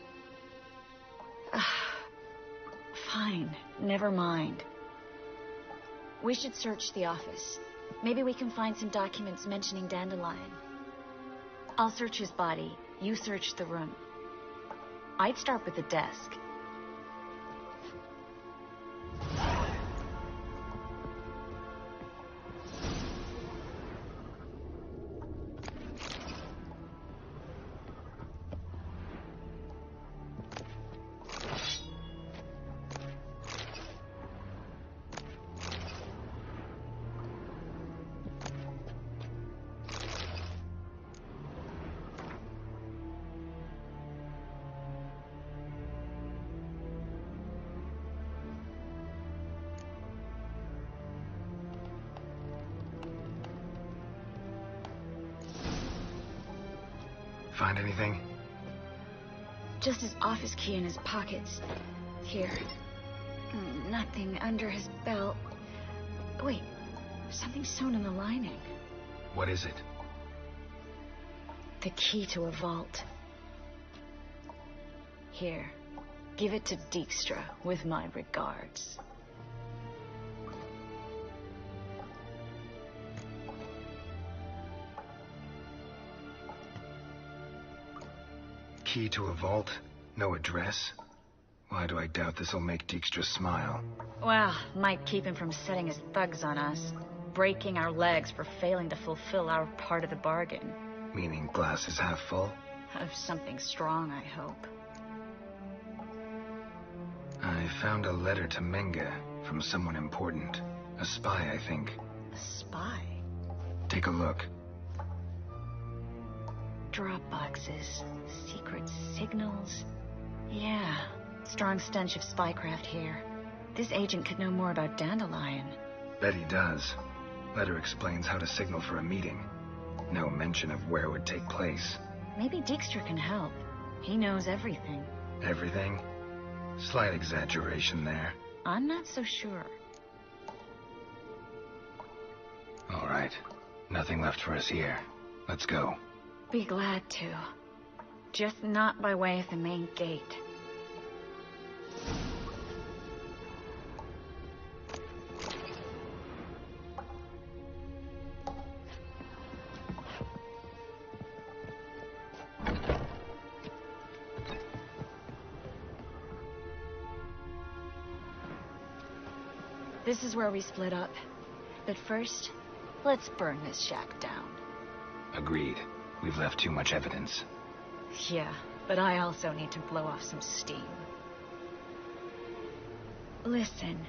Fine, never mind. We should search the office. Maybe we can find some documents mentioning Dandelion. I'll search his body. You search the room. I'd start with the desk. Find anything? Just his office key in his pockets. Here. Nothing under his belt. Wait, something's sewn in the lining. What is it? The key to a vault. Here, give it to Dijkstra with my regards. Key to a vault? No address? Why do I doubt this'll make Dijkstra smile? Well, might keep him from setting his thugs on us. Breaking our legs for failing to fulfill our part of the bargain. Meaning glass is half full? Of something strong, I hope. I found a letter to Menge from someone important. A spy, I think. A spy? Take a look. Drop boxes, secret signals. Yeah, strong stench of spycraft here. This agent could know more about Dandelion. Bet he does. Letter explains how to signal for a meeting. No mention of where it would take place. Maybe Dijkstra can help. He knows everything. Everything? Slight exaggeration there. I'm not so sure. All right. Nothing left for us here. Let's go. Be glad to. Just not by way of the main gate. This is where we split up. But first, let's burn this shack down. Agreed. We've left too much evidence. Yeah, but I also need to blow off some steam. Listen,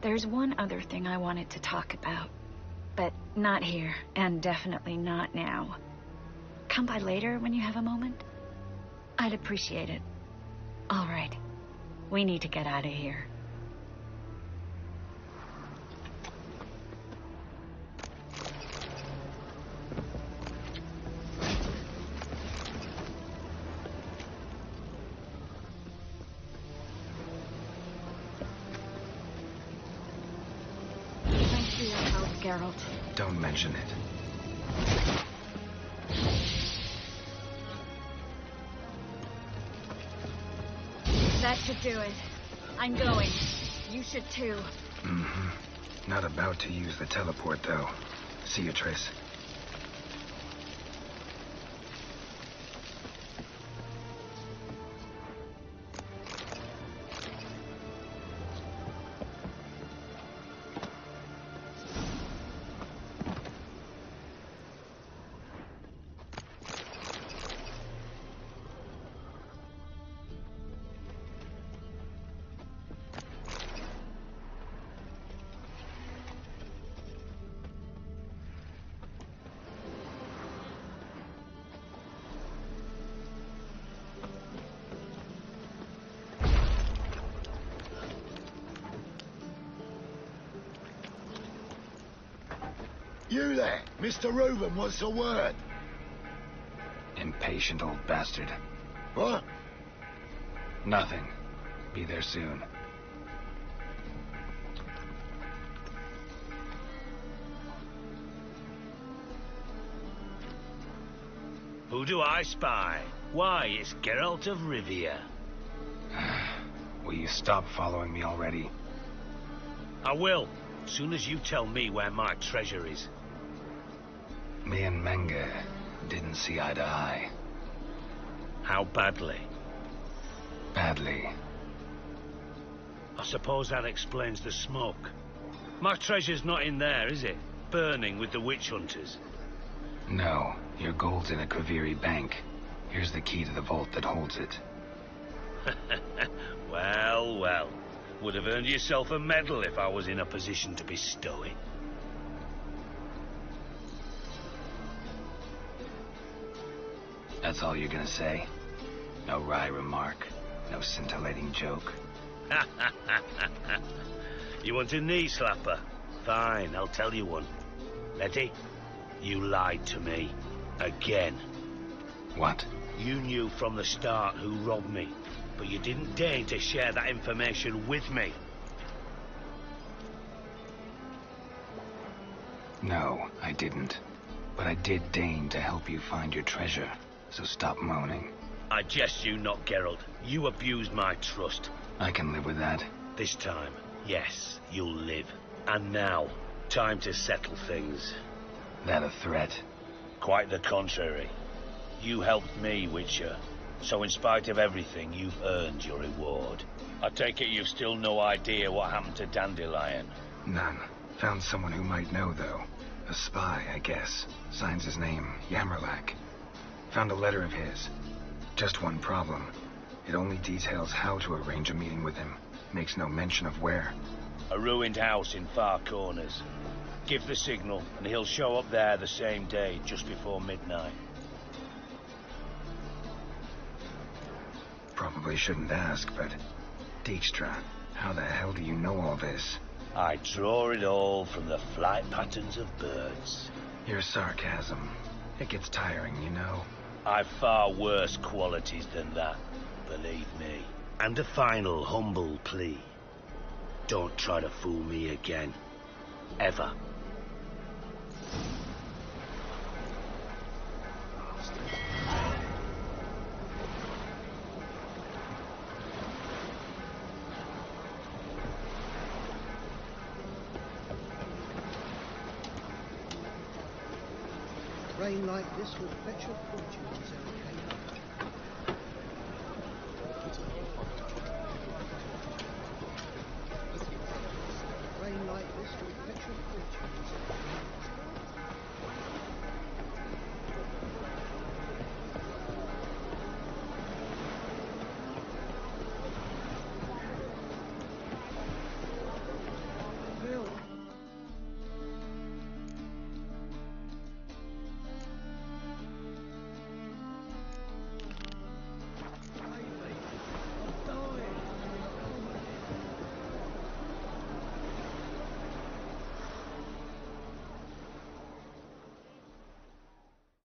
there's one other thing I wanted to talk about. But not here, and definitely not now. Come by later when you have a moment? I'd appreciate it. All right. We need to get out of here. Geralt. Don't mention it. That should do it. I'm going. You should too. Mm-hmm. Not about to use the teleport, though. See you, Triss. You there, Mr. Reuven, what's the word? Impatient old bastard. What? Nothing. Be there soon. Who do I spy? Why, it's Geralt of Rivia. Will you stop following me already? I will, soon as you tell me where my treasure is. Me and Menge didn't see eye to eye. How badly? Badly. I suppose that explains the smoke. My treasure's not in there, is it? Burning with the witch hunters. No, your gold's in a Kaviri bank. Here's the key to the vault that holds it. Well, well. Would have earned yourself a medal if I was in a position to bestow it. That's all you're gonna say? No wry remark, no scintillating joke. You want a knee slapper? Fine, I'll tell you one. Ready? You lied to me. Again. What? You knew from the start who robbed me, but you didn't deign to share that information with me. No, I didn't. But I did deign to help you find your treasure, so stop moaning. I jest you not, Geralt. You abused my trust. I can live with that. This time, yes, you'll live. And now, time to settle things. That a threat? Quite the contrary. You helped me, Witcher. So in spite of everything, you've earned your reward. I take it you've still no idea what happened to Dandelion? None. Found someone who might know, though. A spy, I guess. Signs his name, Yammerlack. Found a letter of his. Just one problem. It only details how to arrange a meeting with him. Makes no mention of where. A ruined house in Far Corners. Give the signal, and he'll show up there the same day, just before midnight. Probably shouldn't ask, but... Dijkstra, how the hell do you know all this? I draw it all from the flight patterns of birds. Your sarcasm. It gets tiring, you know. I've far worse qualities than that, believe me. And a final humble plea. Don't try to fool me again. Ever. Rain like this will fetch your fortunes, okay?